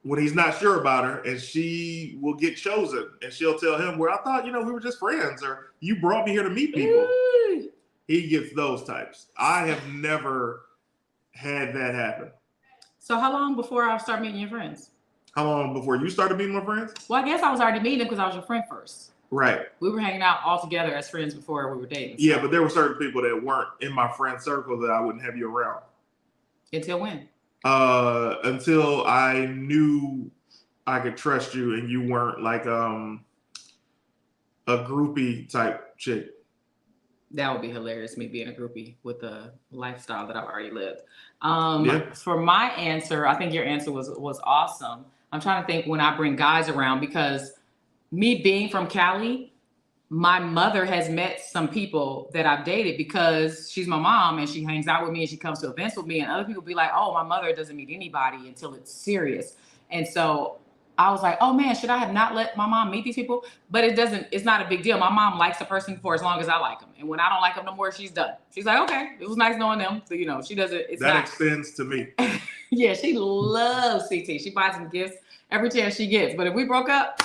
Speaker 2: when he's not sure about her, and she will get chosen, and she'll tell him, "Well, I thought we were just friends, or you brought me here to meet people."
Speaker 1: Ooh.
Speaker 2: He gets those types. I have never had that happen.
Speaker 1: So how long before I start meeting your friends?
Speaker 2: How long before you started meeting my friends?
Speaker 1: Well, I guess I was already meeting them because I was your friend first.
Speaker 2: Right.
Speaker 1: We were hanging out all together as friends before we were dating. So.
Speaker 2: Yeah, but there were certain people that weren't in my friend circle that I wouldn't have you around.
Speaker 1: Until when?
Speaker 2: Until I knew I could trust you and you weren't like a groupie type chick.
Speaker 1: That would be hilarious, me being a groupie with the lifestyle that I've already lived. For my answer, I think your answer was awesome. I'm trying to think when I bring guys around, because me being from Cali, my mother has met some people that I've dated because she's my mom and she hangs out with me and she comes to events with me, and other people be like, oh, my mother doesn't meet anybody until it's serious. And so I was like, oh man, should I have not let my mom meet these people? But it's not a big deal. My mom likes a person for as long as I like them. And when I don't like them no more, she's done. She's like, okay, it was nice knowing them. So, she doesn't,
Speaker 2: extends to me.
Speaker 1: Yeah, she loves CT. She buys him gifts every chance she gets. But if we broke up,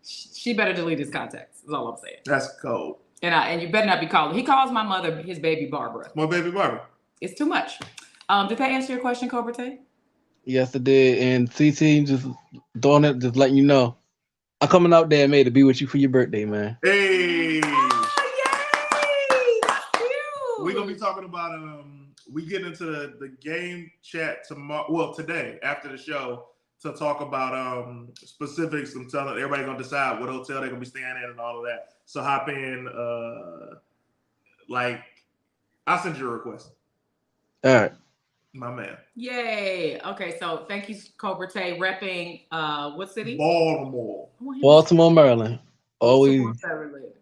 Speaker 1: she better delete his contacts. That's all I'm saying.
Speaker 2: That's cold.
Speaker 1: And you better not be calling. He calls my mother his baby Barbara.
Speaker 2: My baby Barbara.
Speaker 1: It's too much. Did that answer your question, Cobra Tay?
Speaker 3: Yes, it did. And CT, just doing it, just letting you know, I'm coming out there, May, to be with you for your birthday, man.
Speaker 2: Hey.
Speaker 1: Oh, yay! That's cute.
Speaker 2: We're gonna be talking about we get into the game chat tomorrow. Well, today after the show to talk about specifics. I'm telling everybody gonna decide what hotel they're gonna be staying in and all of that. So hop in. I'll send you a request.
Speaker 3: All right.
Speaker 2: My man.
Speaker 1: Yay. Okay, so thank you, Cobra Tay, repping what city?
Speaker 2: Baltimore,
Speaker 3: Maryland. Always.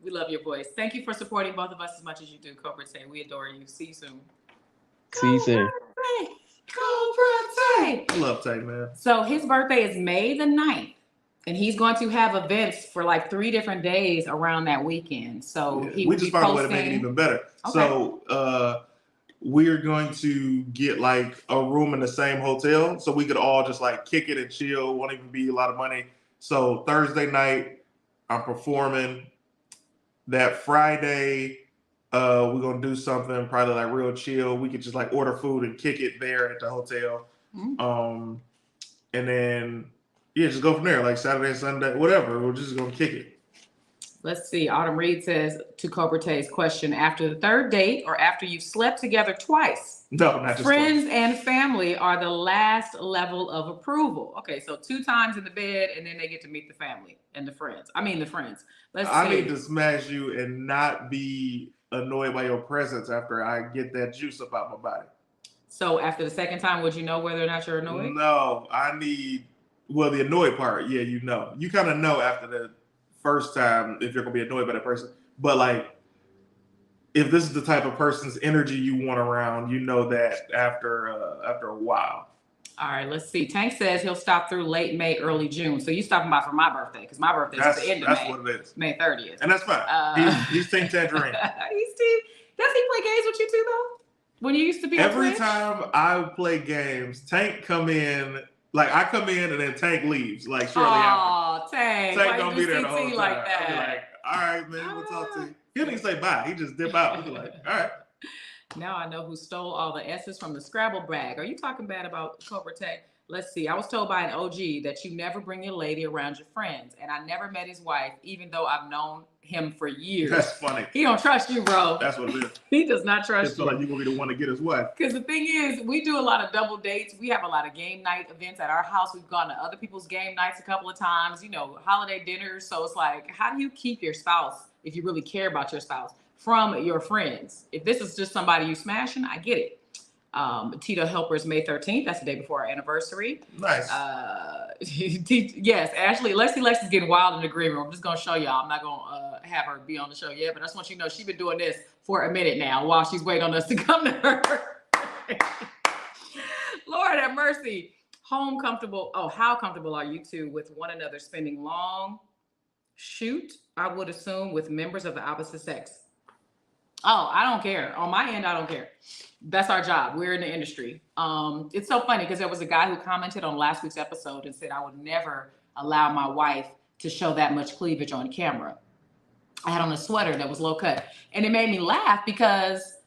Speaker 1: We love your voice. Thank you for supporting both of us as much as you do, Cobra Tay. We adore you. See you soon.
Speaker 3: See you soon.
Speaker 1: Cobra Tay.
Speaker 2: I love Tay, man.
Speaker 1: So his birthday is May the 9th. And he's going to have events for like 3 different days around that weekend. So
Speaker 2: we just found a way to make it even better. Okay. So we're going to get like a room in the same hotel so we could all just like kick it and chill. Won't even be a lot of money. So Thursday night, I'm performing. That Friday, we're gonna do something probably like real chill. We could just like order food and kick it there at the hotel. Mm-hmm. And then just go from there, like Saturday, Sunday, whatever. We're just gonna kick it.
Speaker 1: Let's see. Autumn Reed says to Cobra Tay's question, after the 3rd date or after you've slept together twice?
Speaker 2: No, not just
Speaker 1: friends
Speaker 2: twice.
Speaker 1: And family are the last level of approval. Okay, so 2 times in the bed and then they get to meet the family and the friends. I mean the friends.
Speaker 2: I need to smash you and not be annoyed by your presence after I get that juice up out my body.
Speaker 1: So after the 2nd time, would you know whether or not you're annoyed?
Speaker 2: No, the annoyed part, yeah, you kind of know after the first time if you're gonna be annoyed by that person. But like, if this is the type of person's energy you want around, you know that after a while. All
Speaker 1: right, let's see. Tank says he'll stop through late May, early June. So you stopping by for my birthday because my birthday is the end of May.
Speaker 2: That's what it is.
Speaker 1: May 30th.
Speaker 2: And that's fine. He's Team Tanjareen.
Speaker 1: He's Team. Does he play games with you too though? When you used to be
Speaker 2: every time I play games, Tank come in. Like I come in and then Tank leaves. Like shortly after.
Speaker 1: Oh, Tank
Speaker 2: don't be there the whole time.
Speaker 1: Like that?
Speaker 2: I'll be like, all right, man, we'll talk to you. He didn't say bye. He just dip out. He'll be like, all right.
Speaker 1: Now I know who stole all the S's from the Scrabble bag. Are you talking bad about Cobra Tay? Let's see. I was told by an OG that you never bring your lady around your friends. And I never met his wife, even though I've known him for years.
Speaker 2: That's funny.
Speaker 1: He don't trust you, bro.
Speaker 2: That's what it is.
Speaker 1: He does not trust
Speaker 2: you. Like you're going to be the one to get his wife.
Speaker 1: Because the thing is, we do a lot of double dates. We have a lot of game night events at our house. We've gone to other people's game nights a couple of times, holiday dinners. So it's like, how do you keep your spouse, if you really care about your spouse, from your friends? If this is just somebody you smashing, I get it. Tito Helper's May 13th. That's the day before our anniversary.
Speaker 2: Nice.
Speaker 1: Yes, Ashley, Lexi's getting wild in the green room. I'm just gonna show y'all. I'm not gonna have her be on the show yet, but I just want you to know she's been doing this for a minute now while she's waiting on us to come to her. Lord have mercy. Home comfortable. Oh, how comfortable are you two with one another spending long shoot, I would assume, with members of the opposite sex? Oh, I don't care. On my end, I don't care. That's our job. We're in the industry. It's so funny because there was a guy who commented on last week's episode and said, I would never allow my wife to show that much cleavage on camera. I had on a sweater that was low cut. And it made me laugh because,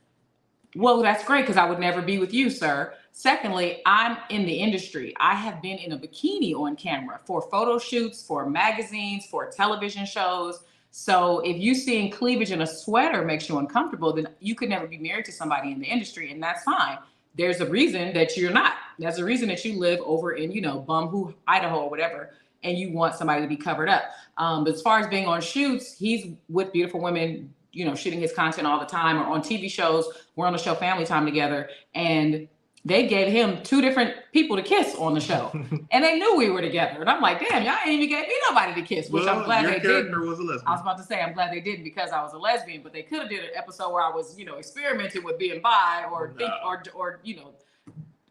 Speaker 1: well, that's great because I would never be with you, sir. Secondly, I'm in the industry. I have been in a bikini on camera for photo shoots, for magazines, for television shows. So if you seeing cleavage in a sweater makes you uncomfortable, then you could never be married to somebody in the industry, and that's fine. There's a reason that you're not. There's a reason that you live over in, Bumhoo, Idaho, or whatever, and you want somebody to be covered up. But as far as being on shoots, he's with beautiful women, shooting his content all the time, or on TV shows. We're on the show Family Time together, and they gave him 2 different people to kiss on the show. And they knew we were together. And I'm like, damn, y'all ain't even gave me nobody to kiss, which I'm glad they didn't.
Speaker 2: Was a lesbian.
Speaker 1: I was about to say, I'm glad they didn't because I was a lesbian, but they could have did an episode where I was, experimenting with being bi or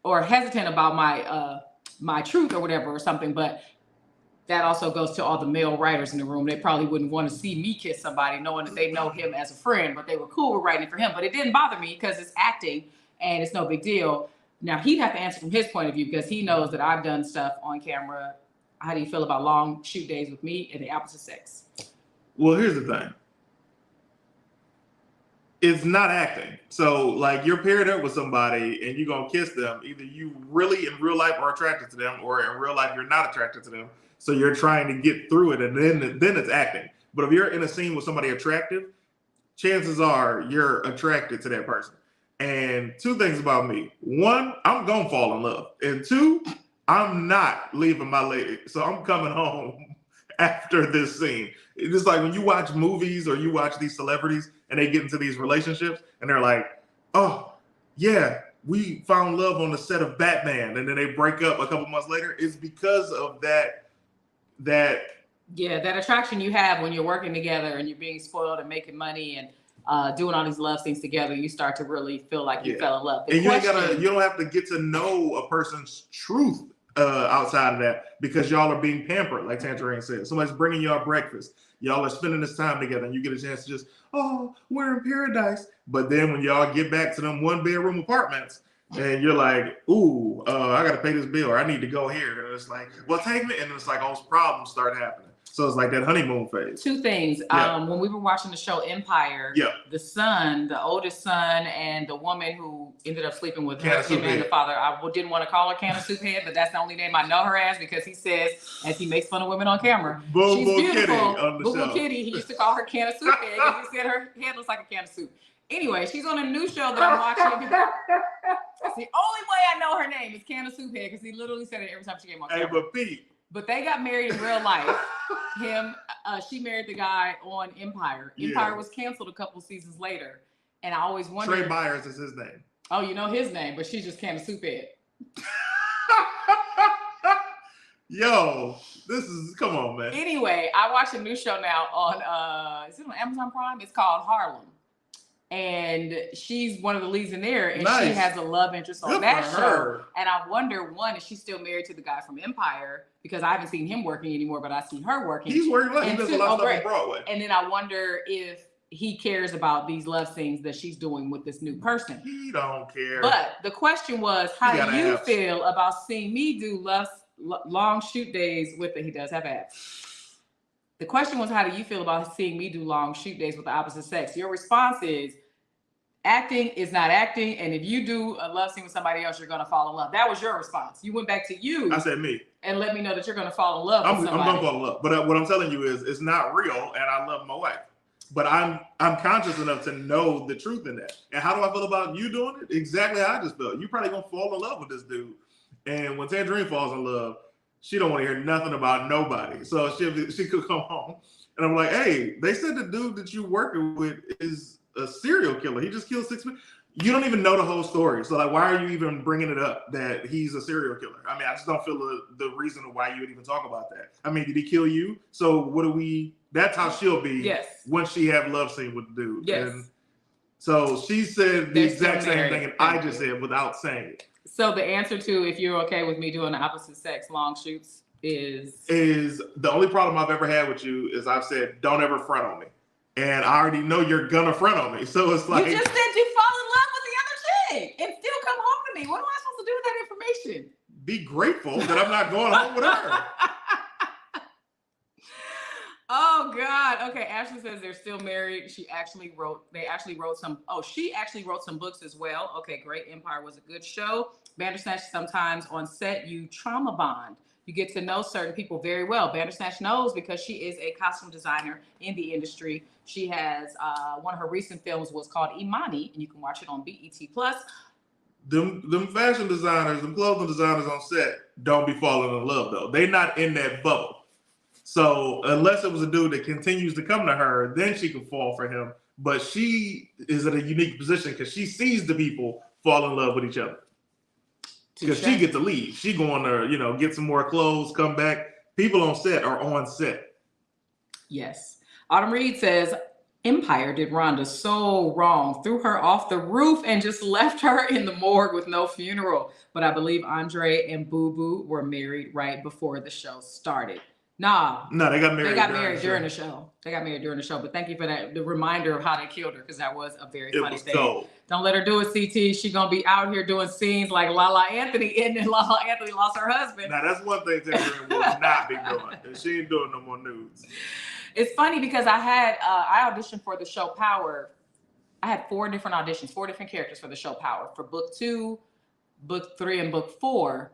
Speaker 1: or hesitant about my truth or whatever or something. But that also goes to all the male writers in the room. They probably wouldn't want to see me kiss somebody knowing that they know him as a friend, but they were cool with writing for him. But it didn't bother me because it's acting and it's no big deal. Now, he'd have to answer from his point of view because he knows that I've done stuff on camera. How do you feel about long shoot days with me and the opposite sex?
Speaker 2: Well, here's the thing. It's not acting. So, like, you're paired up with somebody and you're going to kiss them. Either you really in real life are attracted to them, or in real life you're not attracted to them. So you're trying to get through it, and then it's acting. But if you're in a scene with somebody attractive, chances are you're attracted to that person. And 2 things about me. 1, I'm going to fall in love. And 2, I'm not leaving my lady. So I'm coming home after this scene. It's just like when you watch movies or you watch these celebrities and they get into these relationships and they're like, oh, yeah, we found love on the set of Batman. And then they break up a couple months later. It's because of that.
Speaker 1: Yeah, that attraction you have when you're working together and you're being spoiled and making money and doing all these love things together, you start to really feel like you fell in love.
Speaker 2: And you don't have to get to know a person's truth outside of that because y'all are being pampered, like Tanjareen said. Somebody's bringing y'all breakfast. Y'all are spending this time together, and you get a chance to just, oh, we're in paradise. But then when y'all get back to them 1-bedroom apartments, and you're like, ooh, I got to pay this bill, or I need to go here. And it's like, well, take me. And it's like all those problems start happening. So it's like that honeymoon phase.
Speaker 1: 2 things. When we were watching the show Empire, the son, the oldest son, and the woman who ended up sleeping with him and the father, I didn't want to call her Can of Soup Head, but that's the only name I know her as because he says, as he makes fun of women on camera, she's beautiful. Boo Kitty. He used to call her Can of Soup Head because he said her head looks like a can of soup. Anyway, she's on a new show that I'm watching. That's the only way I know her name is Can of Soup Head because he literally said it every time she came on camera.
Speaker 2: Hey, but Pete.
Speaker 1: But they got married in real life. She married the guy on Empire. Empire was canceled a couple seasons later. And I always wondered.
Speaker 2: Trey Byers is his name.
Speaker 1: Oh, you know his name, but she's just Can of Soup Head.
Speaker 2: Yo, come on, man.
Speaker 1: Anyway, I watch a new show now on, is it on Amazon Prime? It's called Harlem. And she's one of the leads in there, and she has a love interest on that show. And I wonder, 1, is she still married to the guy from Empire? Because I haven't seen him working anymore, but I see her working.
Speaker 2: He's working. He does a lot of stuff on Broadway.
Speaker 1: And then I wonder if he cares about these love scenes that she's doing with this new person.
Speaker 2: He don't care.
Speaker 1: But the question was, how do you feel about seeing me do long shoot days with he does have abs. The question was, how do you feel about seeing me do long shoot days with the opposite sex? Your response is, acting is not acting, and if you do a love scene with somebody else, you're going to fall in love. That was your response. You went back to you.
Speaker 2: I said me.
Speaker 1: And let me know that you're going to fall in love with somebody.
Speaker 2: I'm going to fall in love. But what I'm telling you is it's not real, and I love my wife. But I'm conscious enough to know the truth in that. And how do I feel about you doing it? Exactly how I just felt. You're probably going to fall in love with this dude. And when Tanjareen falls in love, she don't want to hear nothing about nobody. So she could come home. And I'm like, hey, they said the dude that you working with is a serial killer. He just killed 6 men. you don't even know the whole story. So like, why are you even bringing it up that he's a serial killer? I mean, I just don't feel the reason why you would even talk about that. I mean, did he kill you? So what do we? That's how she'll be.
Speaker 1: Yes.
Speaker 2: When she have love scene with the dude.
Speaker 1: Yes.
Speaker 2: And so she said the
Speaker 1: They're
Speaker 2: exact
Speaker 1: still
Speaker 2: same
Speaker 1: married.
Speaker 2: thing, and I just said without saying it.
Speaker 1: So the answer to if you're okay with me doing the opposite sex long shoots is
Speaker 2: the only problem I've ever had with you is I've said don't ever front on me, and I already know you're gonna front on me. So it's like
Speaker 1: you just said you fall in love with the other chick and still come home to me. What am I supposed to do with that information?
Speaker 2: be grateful that I'm not going home with her.
Speaker 1: Oh God. Okay. Ashley says they're still married. They actually wrote some books as well. Okay, great. Empire was a good show. Vandersnatch, sometimes on set you trauma bond. You get to know certain people very well. Vandersnatch knows because she is a costume designer in the industry. She has one of her recent films was called Imani, and you can watch it on BET Plus.
Speaker 2: Them fashion designers, them clothing designers on set don't be falling in love though. They're not in that bubble. So unless it was a dude that continues to come to her, then she can fall for him. But she is in a unique position because she sees the people fall in love with each other. Because she gets to leave. She going to, get some more clothes, come back. People on set are on set.
Speaker 1: Yes. Autumn Reed says, Empire did Rhonda so wrong, threw her off the roof and just left her in the morgue with no funeral. But I believe Andre and Boo Boo were married right before the show started. No,
Speaker 2: they got married.
Speaker 1: They got married during the show. They got married during the show. But thank you for the reminder of how they killed her, because that was a very funny thing. Cold. Don't let her do it, CT. She gonna be out here doing scenes like Lala Anthony, and then Lala Anthony lost her husband.
Speaker 2: Now that's one thing Tanjareen will not be doing. And she ain't doing no more nudes.
Speaker 1: It's funny because I auditioned for the show Power. I had 4 different auditions, 4 different characters for the show Power for book 2, book 3, and book 4.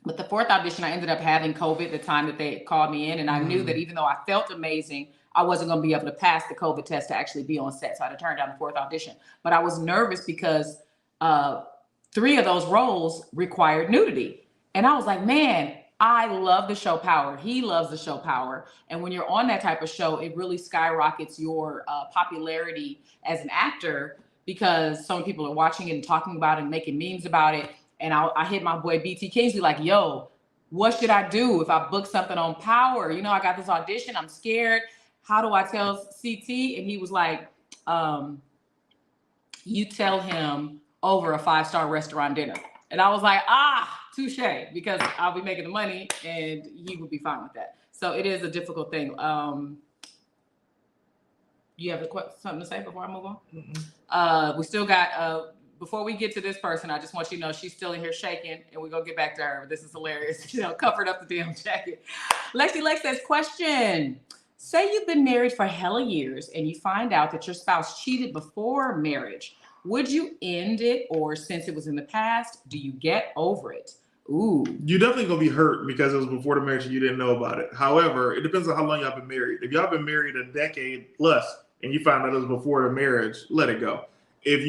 Speaker 1: But the 4th audition, I ended up having COVID the time that they called me in. And I knew that even though I felt amazing, I wasn't going to be able to pass the COVID test to actually be on set. So I had to turn down the 4th audition. But I was nervous because 3 of those roles required nudity. And I was like, man, I love the show Power. He loves the show Power. And when you're on that type of show, it really skyrockets your popularity as an actor because so many people are watching it and talking about it and making memes about it. And I hit my boy BT Kingsley like, yo, what should I do if I book something on Power? I got this audition. I'm scared. How do I tell CT? And he was like, you tell him over a 5-star restaurant dinner. And I was like, touche, because I'll be making the money and he would be fine with that. So it is a difficult thing. You have something to say before I move on? Mm-hmm. We still got... Before we get to this person, I just want you to know she's still in here shaking, and we're going to get back to her. This is hilarious. Covered up the damn jacket. Lexi Lex says, question. Say you've been married for hella years, and you find out that your spouse cheated before marriage. Would you end it, or since it was in the past, do you get over it? Ooh.
Speaker 2: You're definitely going to be hurt because it was before the marriage and you didn't know about it. However, it depends on how long y'all been married. If y'all been married a decade plus, and you find out it was before the marriage, let it go. If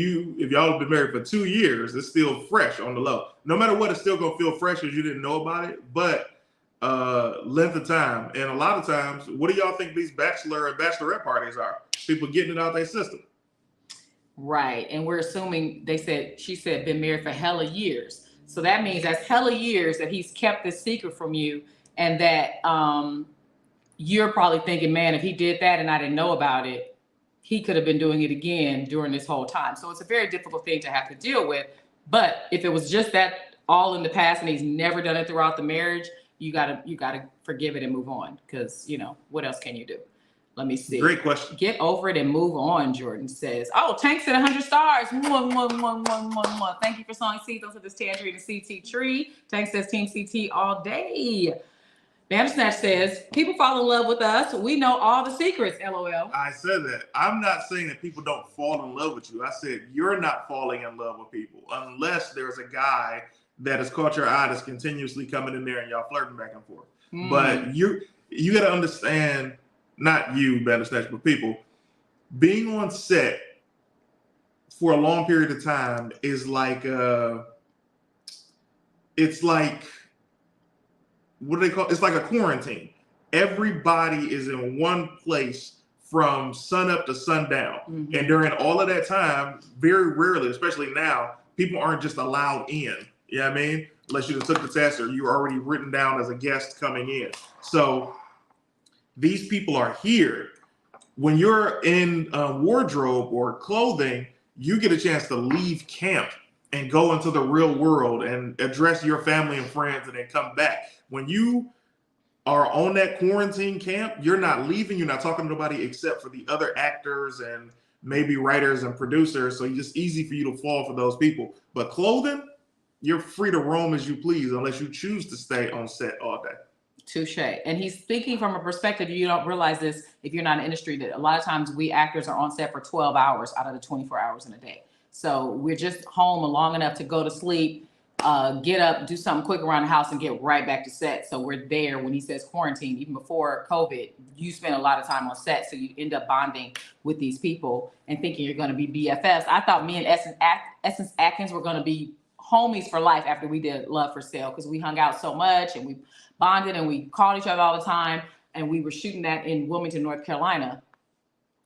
Speaker 2: y'all have been married for 2 years, it's still fresh on the low. No matter what, it's still gonna feel fresh because you didn't know about it. But length of time, and a lot of times, what do y'all think these bachelor and bachelorette parties are? People getting it out their system.
Speaker 1: Right, and we're assuming she said been married for hella years. So that means that's hella years that he's kept this secret from you, and that you're probably thinking, man, if he did that and I didn't know about it, he could have been doing it again during this whole time. So it's a very difficult thing to have to deal with. But if it was just that all in the past and he's never done it throughout the marriage, you gotta forgive it and move on. Because what else can you do? Let me see.
Speaker 2: Great question.
Speaker 1: Get over it and move on, Jordan says. Oh, Tank said 100 stars. One. Thank you for sowing seeds onto this Tanjareen and CT tree. Tank says Team CT all day. Vandersnatch says, people fall in love with us. We know all the secrets, LOL.
Speaker 2: I said that. I'm not saying that people don't fall in love with you. I said you're not falling in love with people unless there's a guy that has caught your eye that's continuously coming in there and y'all flirting back and forth. But you got to understand, not you, Vandersnatch, but people, being on set for a long period of time is like, it's like, what do they call it? It's like a quarantine. Everybody is in one place from sun up to sundown.
Speaker 1: Mm-hmm.
Speaker 2: And during all of that time, very rarely, especially now, people aren't just allowed in. You know what I mean? Unless you took the test or you were already written down as a guest coming in. So these people are here. When you're in wardrobe or clothing, you get a chance to leave camp and go into the real world and address your family and friends and then come back. When you are on that quarantine camp, you're not leaving, you're not talking to nobody except for the other actors and maybe writers and producers. So it's just easy for you to fall for those people. But clothing, you're free to roam as you please unless you choose to stay on set all day.
Speaker 1: Touche. And he's speaking from a perspective, you don't realize this if you're not in the industry, that a lot of times we actors are on set for 12 hours out of the 24 hours in a day. So we're just home long enough to go to sleep, get up, do something quick around the house and get right back to set. So we're there when he says quarantine, even before COVID, you spend a lot of time on set. So you end up bonding with these people and thinking you're going to be BFFs. I thought me and Essence Atkins were going to be homies for life after we did Love for Sale, because we hung out so much and we bonded and we called each other all the time. And we were shooting that in Wilmington, North Carolina.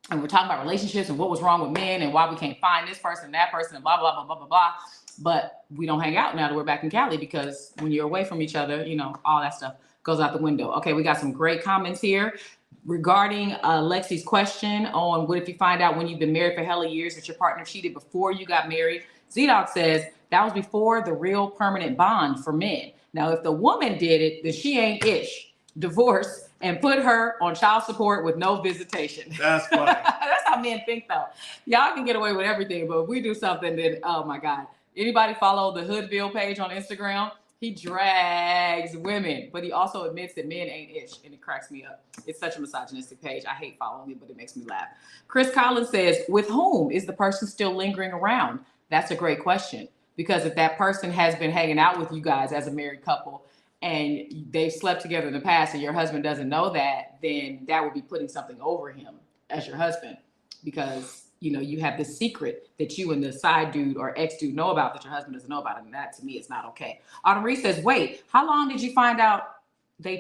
Speaker 1: And we're talking about relationships and what was wrong with men and why we can't find this person, that person, and blah, blah, blah, blah, blah, blah. But we don't hang out now that we're back in Cali, because when you're away from each other, you know, all that stuff goes out the window. Okay, we got some great comments here regarding Lexi's question on what if you find out when you've been married for hella years that your partner cheated before you got married. Z-Dog says that was before the real permanent bond for men. Now, if the woman did it, then she ain't ish. Divorce and put her on child support with no visitation.
Speaker 2: That's funny.
Speaker 1: That's how men think, though. Y'all can get away with everything, but if we do something, then oh my God. Anybody follow the Hoodville page on Instagram? He drags women, but he also admits that men ain't ish, and it cracks me up. It's such a misogynistic page. I hate following it, but it makes me laugh. Chris Collins says, with whom is the person still lingering around? That's a great question, because if that person has been hanging out with you guys as a married couple and they've slept together in the past and your husband doesn't know that, then that would be putting something over him as your husband, because you know, you have this secret that you and the side dude or ex dude know about that your husband doesn't know about. And that to me is not okay. Autumn Reed says, wait, how did you find out they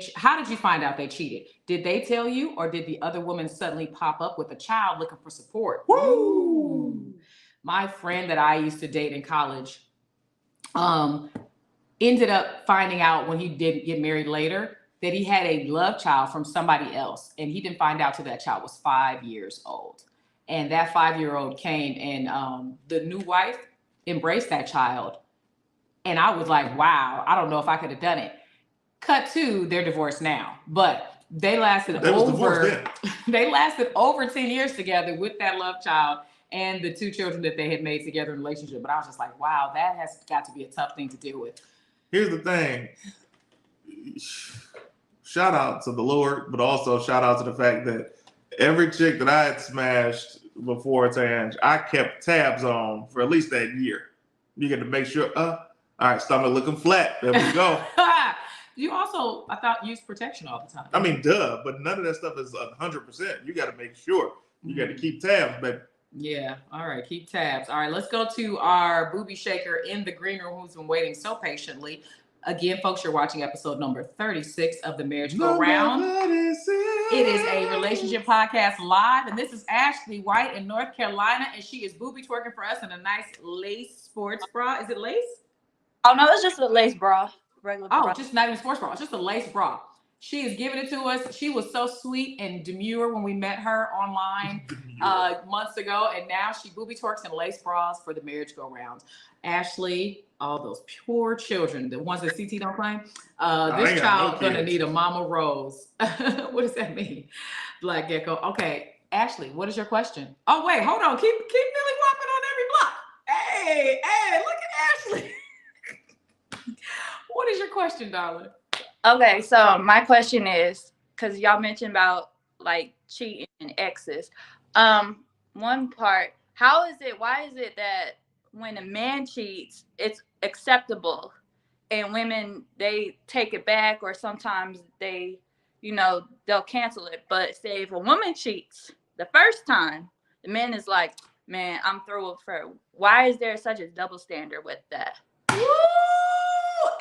Speaker 1: cheated? Did they tell you, or did the other woman suddenly pop up with a child looking for support? Woo! My friend that I used to date in college ended up finding out when he did get married later that he had a love child from somebody else. And he didn't find out till that child was 5 years old. And that 5-year-old came and the new wife embraced that child. And I was like, wow, I don't know if I could have done it. Cut to, they're divorced now. But they lasted they lasted over 10 years together with that love child and the 2 children that they had made together in a relationship. But I was just like, wow, that has got to be a tough thing to deal with.
Speaker 2: Here's the thing. Shout out to the Lord, but also shout out to the fact that every chick that I had smashed before Tanj, I kept tabs on for at least that year. You get to make sure, all right, stomach looking flat. There we go.
Speaker 1: You also, I thought, use protection all the time.
Speaker 2: I mean, duh, but none of that stuff is 100%. You got to make sure. You got to keep tabs, baby.
Speaker 1: Yeah. All right. Keep tabs. All right. Let's go to our booby shaker in the green room who's been waiting so patiently. Again, folks, you're watching episode number 36 of the Marriage Go Round. It is a relationship podcast live, and this is Ashley White in North Carolina, and she is booby twerking for us in a nice lace sports bra. Is it lace?
Speaker 4: Oh, no, it's just a lace bra. Regular bra.
Speaker 1: Just not even sports bra. It's just a lace bra. She is giving it to us. She was so sweet and demure when we met her online months ago, and now she booby twerks in lace bras for the Marriage Go Round. Ashley, all those pure children, the ones that CT don't claim, this child's gonna need a mama rose. What does that mean? Black Gecko. Okay, Ashley, what is your question? Oh wait, hold on. Keep Millie whopping on every block. Hey, look at Ashley. What is your question, darling?
Speaker 4: Okay, so my question is, because y'all mentioned about like cheating and exes. One part, why is it that when a man cheats, it's acceptable, and women, they take it back, or sometimes they, they'll cancel it. But say if a woman cheats the first time, the man is like, man, I'm through with her. Why is there such a double standard with that?
Speaker 1: Woo,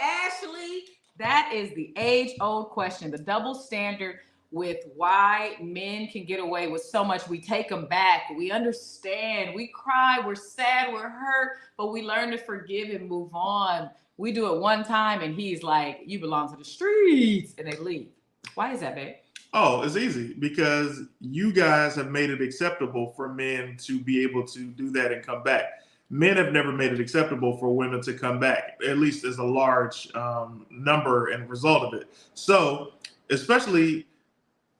Speaker 1: Ashley, that is the age-old question, the double standard with why men can get away with so much. We take them back. We understand. We cry. We're sad. We're hurt. But we learn to forgive and move on. We do it one time and he's like, you belong to the streets. And they leave. Why is that, babe?
Speaker 2: Oh, it's easy because you guys have made it acceptable for men to be able to do that and come back. Men have never made it acceptable for women to come back, at least as a large number and result of it. So, especially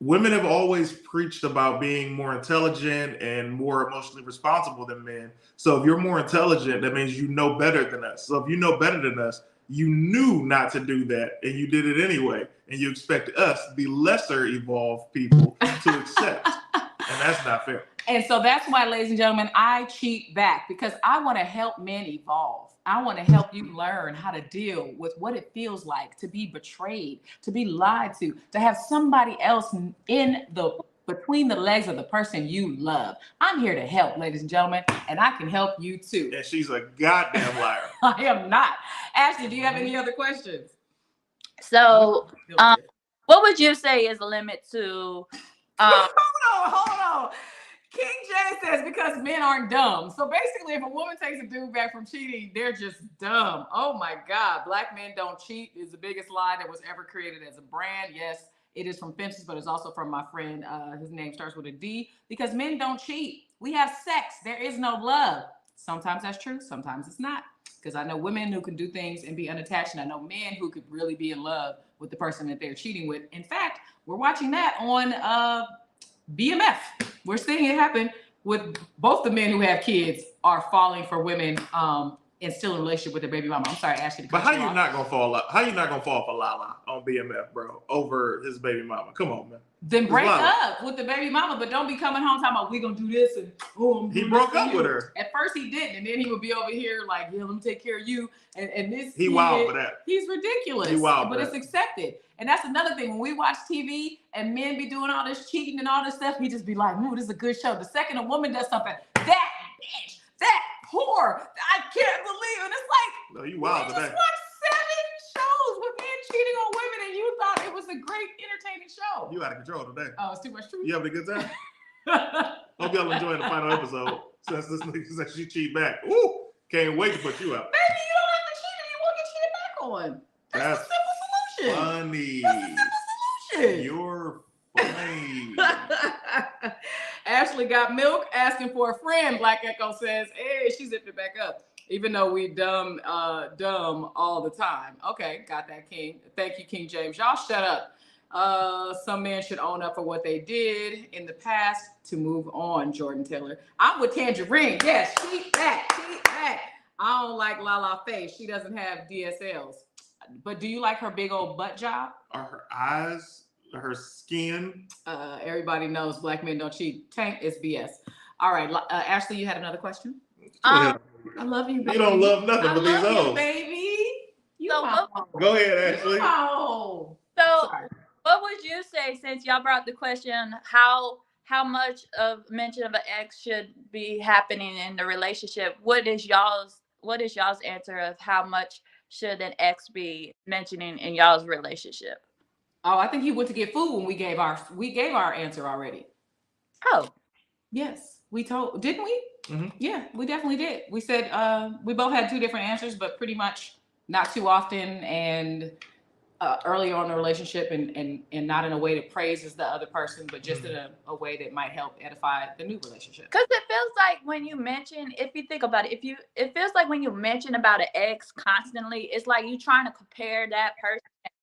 Speaker 2: women have always preached about being more intelligent and more emotionally responsible than men. So if you're more intelligent, that means you know better than us. So if you know better than us, you knew not to do that and you did it anyway. And you expect us, the lesser evolved people, to accept. And that's not fair.
Speaker 1: And so that's why, ladies and gentlemen, I cheat back because I want to help men evolve. I want to help you learn how to deal with what it feels like to be betrayed, to be lied to have somebody else between the legs of the person you love. I'm here to help, ladies and gentlemen, and I can help you too.
Speaker 2: And she's a goddamn liar.
Speaker 1: I am not. Ashley, do you have any other questions?
Speaker 4: So, what would you say is a limit to?
Speaker 1: Hold on. King James says because men aren't dumb. So basically, if a woman takes a dude back from cheating, they're just dumb. Oh my God. Black men don't cheat is the biggest lie that was ever created as a brand. Yes, it is from Fences, but it's also from my friend. His name starts with a D. Because men don't cheat. We have sex. There is no love. Sometimes that's true. Sometimes it's not. Because I know women who can do things and be unattached. And I know men who could really be in love with the person that they're cheating with. In fact, we're watching that on BMF. We're seeing it happen with both the men who have kids are falling for women and still in a relationship with their baby mama. I'm sorry, Ashley.
Speaker 2: But how you not gonna fall for Lala on BMF, bro, over his baby mama? Come on, man.
Speaker 1: Then break up with the baby mama, but don't be coming home talking about we gonna do this and
Speaker 2: he broke up with her.
Speaker 1: At first he didn't, and then he would be over here like, yeah, let me take care of you. And this
Speaker 2: he wild for that.
Speaker 1: He's ridiculous.
Speaker 2: He wild,
Speaker 1: but it's accepted. And that's another thing. When we watch TV and men be doing all this cheating and all this stuff, we just be like, ooh, this is a good show. The second a woman does something, that bitch, that whore, I can't believe it. It's like,
Speaker 2: no, you wild for that.
Speaker 1: Watch 7 shows with men cheating on women, and you thought it was a great, entertaining show.
Speaker 2: You out of control today.
Speaker 1: Oh, it's too much truth.
Speaker 2: You having a good time? Hope y'all enjoying the final episode. Since this nigga said she cheat back. Ooh, can't wait to put you out.
Speaker 1: Baby, you don't have to cheat if you won't get cheated back on. That's a simple solution.
Speaker 2: Funny.
Speaker 1: That's a simple solution.
Speaker 2: You're funny.
Speaker 1: Ashley got milk asking for a friend. Black Echo says, hey, she zipped it back up. Even though we dumb all the time. Okay, got that, King. Thank you, King James. Y'all shut up. Some men should own up for what they did in the past to move on, Jordan Taylor. I'm with Tanjareen. Yes, cheat back. I don't like Lala Faye. She doesn't have DSLs. But do you like her big old butt job?
Speaker 2: Are her eyes, her skin?
Speaker 1: Everybody knows black men don't cheat. Tank is BS. All right, Ashley, you had another question?
Speaker 2: I
Speaker 1: love you, baby.
Speaker 2: You don't love nothing but these hoes.
Speaker 1: Baby.
Speaker 2: Go ahead, Ashley.
Speaker 4: So,
Speaker 1: sorry.
Speaker 4: What would you say, since y'all brought the question, how much of mention of an ex should be happening in the relationship? What is y'all's answer of how much should an ex be mentioning in y'all's relationship?
Speaker 1: Oh, I think he went to get food when we gave our answer already.
Speaker 4: Oh,
Speaker 1: yes, didn't we?
Speaker 2: Mm-hmm.
Speaker 1: Yeah, we definitely did. We said we both had 2 different answers, but pretty much not too often and early on in the relationship and not in a way that praises the other person, but just in a way that might help edify the new relationship.
Speaker 4: Because it feels like when you mention, if you think about it, it feels like when you mention about an ex constantly, it's like you trying to compare that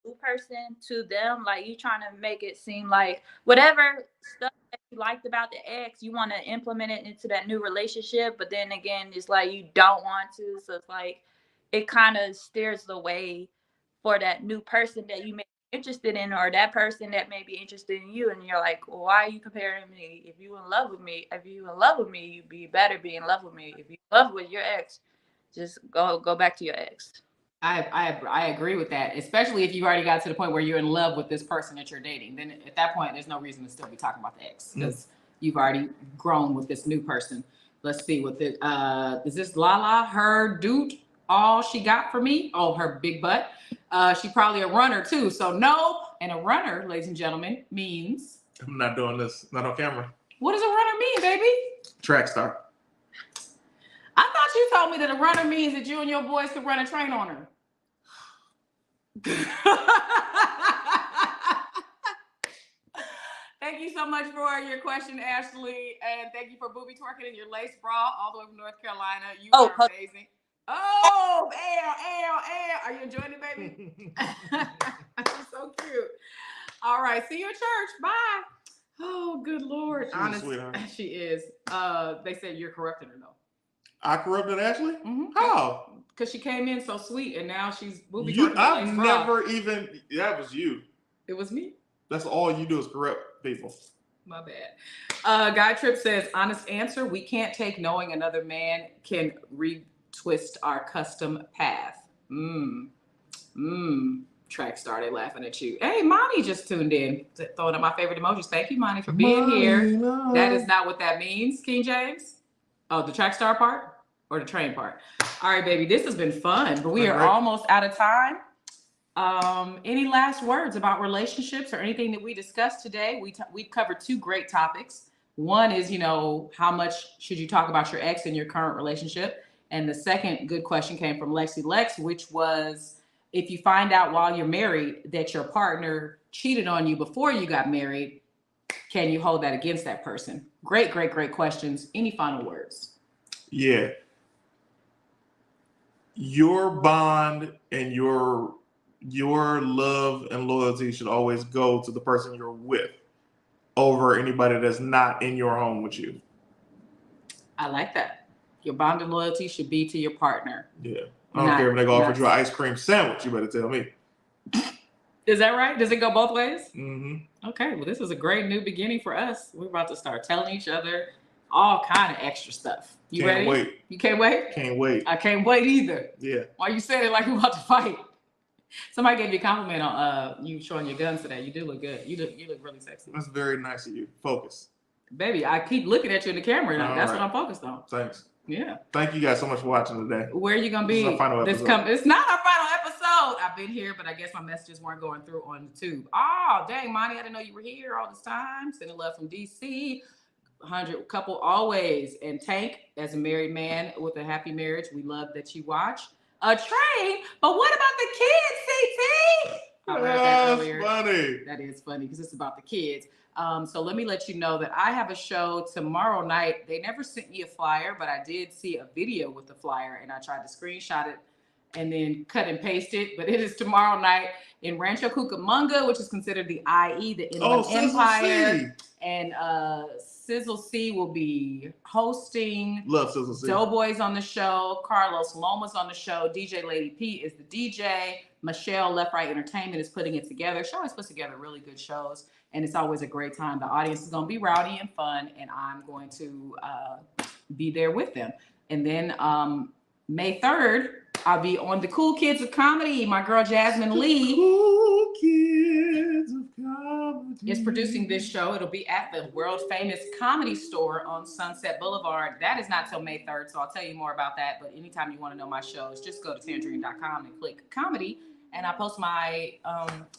Speaker 4: new person to them. Like you trying to make it seem like whatever stuff that you liked about the ex, you want to implement it into that new relationship. But then again, it's like you don't want to. So it's like it kind of steers the way for that new person that you may be interested in, or that person that may be interested in you. And you're like, well, why are you comparing me? If you in love with me, you'd be better be in love with me. If you in love with your ex, just go back to your ex.
Speaker 1: I agree with that, especially if you already got to the point where you're in love with this person that you're dating. Then at that point, there's no reason to still be talking about the ex because you've already grown with this new person. Let's see what is this Lala, her, dude? all she got for me. Oh, her big butt. She probably a runner too. So no, and a runner, ladies and gentlemen, means.
Speaker 2: I'm not doing this. Not on camera.
Speaker 1: What does a runner mean, baby?
Speaker 2: Track star.
Speaker 1: I thought you told me that a runner means that you and your boys could run a train on her. Thank you so much for your question, Ashley. And thank you for booby twerking in your lace bra all the way from North Carolina. You are amazing. Oh, are you enjoying it, baby? That's so cute. All right. See you at church. Bye. Oh, good Lord.
Speaker 2: She's
Speaker 1: Honest,
Speaker 2: a sweetheart.
Speaker 1: she is. They said you're corrupting her, though.
Speaker 2: I corrupted Ashley?
Speaker 1: Mm-hmm.
Speaker 2: How?
Speaker 1: Because she came in so sweet and now she's booby
Speaker 2: You,
Speaker 1: twerking.
Speaker 2: I've never even, that was you.
Speaker 1: It was me.
Speaker 2: That's all you do is corrupt people.
Speaker 1: My bad. Guy Trip says, honest answer, we can't take knowing another man can retwist our custom path. Track started laughing at you. Hey, Monty just tuned in. Throwing up my favorite emojis. Thank you, Monty, for being here.
Speaker 2: No.
Speaker 1: That is not what that means, King James. Oh, the track star part or the train part? All right, baby, this has been fun, but we are almost out of time. Any last words about relationships or anything that we discussed today? We've covered two great topics. One is, how much should you talk about your ex in your current relationship? And the second good question came from Lexi Lex, which was, if you find out while you're married that your partner cheated on you before you got married, can you hold that against that person? Great questions. Any final words?
Speaker 2: Yeah. Your bond and your love and loyalty should always go to the person you're with over anybody that's not in your home with you.
Speaker 1: I like that. Your bond and loyalty should be to your partner.
Speaker 2: Yeah. I don't care if they go offer you an ice cream sandwich. You better tell me.
Speaker 1: Is that right? Does it go both ways?
Speaker 2: Mm-hmm.
Speaker 1: Okay. Well, this is a great new beginning for us. We're about to start telling each other all kind of extra stuff. You ready?
Speaker 2: Can't wait.
Speaker 1: You can't wait?
Speaker 2: Can't wait.
Speaker 1: I can't wait either.
Speaker 2: Yeah.
Speaker 1: Why you said it like you about to fight? Somebody gave you a compliment on you showing your guns today. You do look good. You look really sexy.
Speaker 2: That's very nice of you. Focus.
Speaker 1: Baby, I keep looking at you in the camera. And that's what I'm focused on.
Speaker 2: Thanks.
Speaker 1: Yeah.
Speaker 2: Thank you guys so much for watching today.
Speaker 1: Where are you gonna be?
Speaker 2: This is our final episode.
Speaker 1: It's not our final episode. I've been here, but I guess my messages weren't going through on YouTube. Oh, dang, Monty, I didn't know you were here all this time. Sending love from DC. 100 couple always. And Tank, as a married man with a happy marriage, we love that you watch. A train, but what about the kids, CT? I read that earlier.
Speaker 2: Funny.
Speaker 1: That is funny because it's about the kids. So let me let you know that I have a show tomorrow night. They never sent me a flyer, but I did see a video with the flyer and I tried to screenshot it and then cut and paste it. But it is tomorrow night in Rancho Cucamonga, which is considered the IE, the Inland Empire. And Sizzle C will be hosting.
Speaker 2: Love Sizzle C.
Speaker 1: Doughboy's on the show. Carlos Loma's on the show. DJ Lady P is the DJ. Michelle Left Right Entertainment is putting it together. She always puts together really good shows, and it's always a great time. The audience is going to be rowdy and fun, and I'm going to be there with them. And then May 3rd, I'll be on the Cool Kids of Comedy. My girl Jasmine Lee.
Speaker 2: Cool Kids of Comedy
Speaker 1: is producing this show. It'll be at the world famous Comedy Store on Sunset Boulevard. That is not till May 3rd, so I'll tell you more about that. But anytime you want to know my shows, just go to tanjareen.com and click comedy. And I post my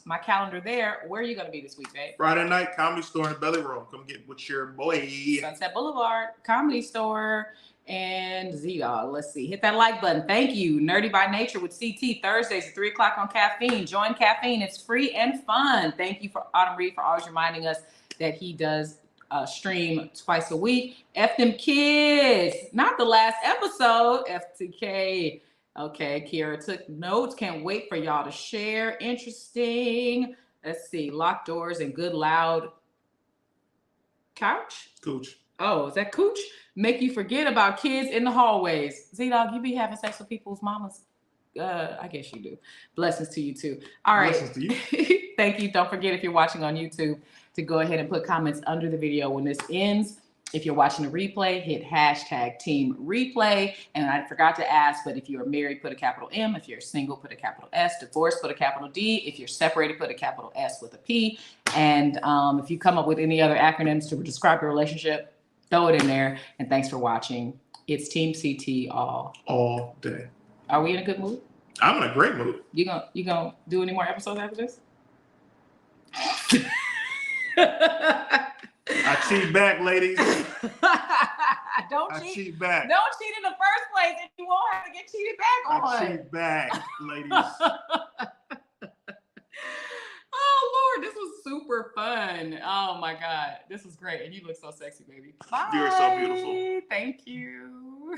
Speaker 1: my calendar there. Where are you going to be this week, babe?
Speaker 2: Friday night, Comedy Store in the Belly Room. Come get with your boy.
Speaker 1: Sunset Boulevard, Comedy Store. And Z-Dog, let's see. Hit that like button. Thank you. Nerdy by Nature with CT Thursdays at 3 o'clock on Caffeine. Join Caffeine. It's free and fun. Thank you for Autumn Reed for always reminding us that he does stream twice a week. F them kids. Not the last episode. FTK. Okay, Kiara took notes. Can't wait for y'all to share. Interesting. Let's see. Locked doors and good loud couch.
Speaker 2: Cooch.
Speaker 1: Oh, is that cooch? Make you forget about kids in the hallways. Z-Dog, you be having sex with people's mamas? I guess you do. Blessings to you too. All right.
Speaker 2: Blessings to you.
Speaker 1: Thank you. Don't forget, if you're watching on YouTube, to go ahead and put comments under the video when this ends. If you're watching a replay, hit hashtag team replay. And I forgot to ask, but if you're married, put a capital M. If you're single, put a capital S. Divorced, put a capital D. If you're separated, put a capital S with a P. And if you come up with any other acronyms to describe your relationship, throw it in there. And thanks for watching. It's Team CT all
Speaker 2: day.
Speaker 1: Are we in a good mood?
Speaker 2: I'm in a great mood.
Speaker 1: You gonna do any more episodes after this?
Speaker 2: I cheat back, ladies.
Speaker 1: Don't
Speaker 2: I
Speaker 1: cheat.
Speaker 2: cheat back.
Speaker 1: Don't cheat in the first place, and you won't have to get cheated back on.
Speaker 2: I cheat back, ladies.
Speaker 1: Oh Lord, this was super fun. Oh my God, this was great, and you look so sexy, baby. Bye.
Speaker 2: You're so beautiful.
Speaker 1: Thank you.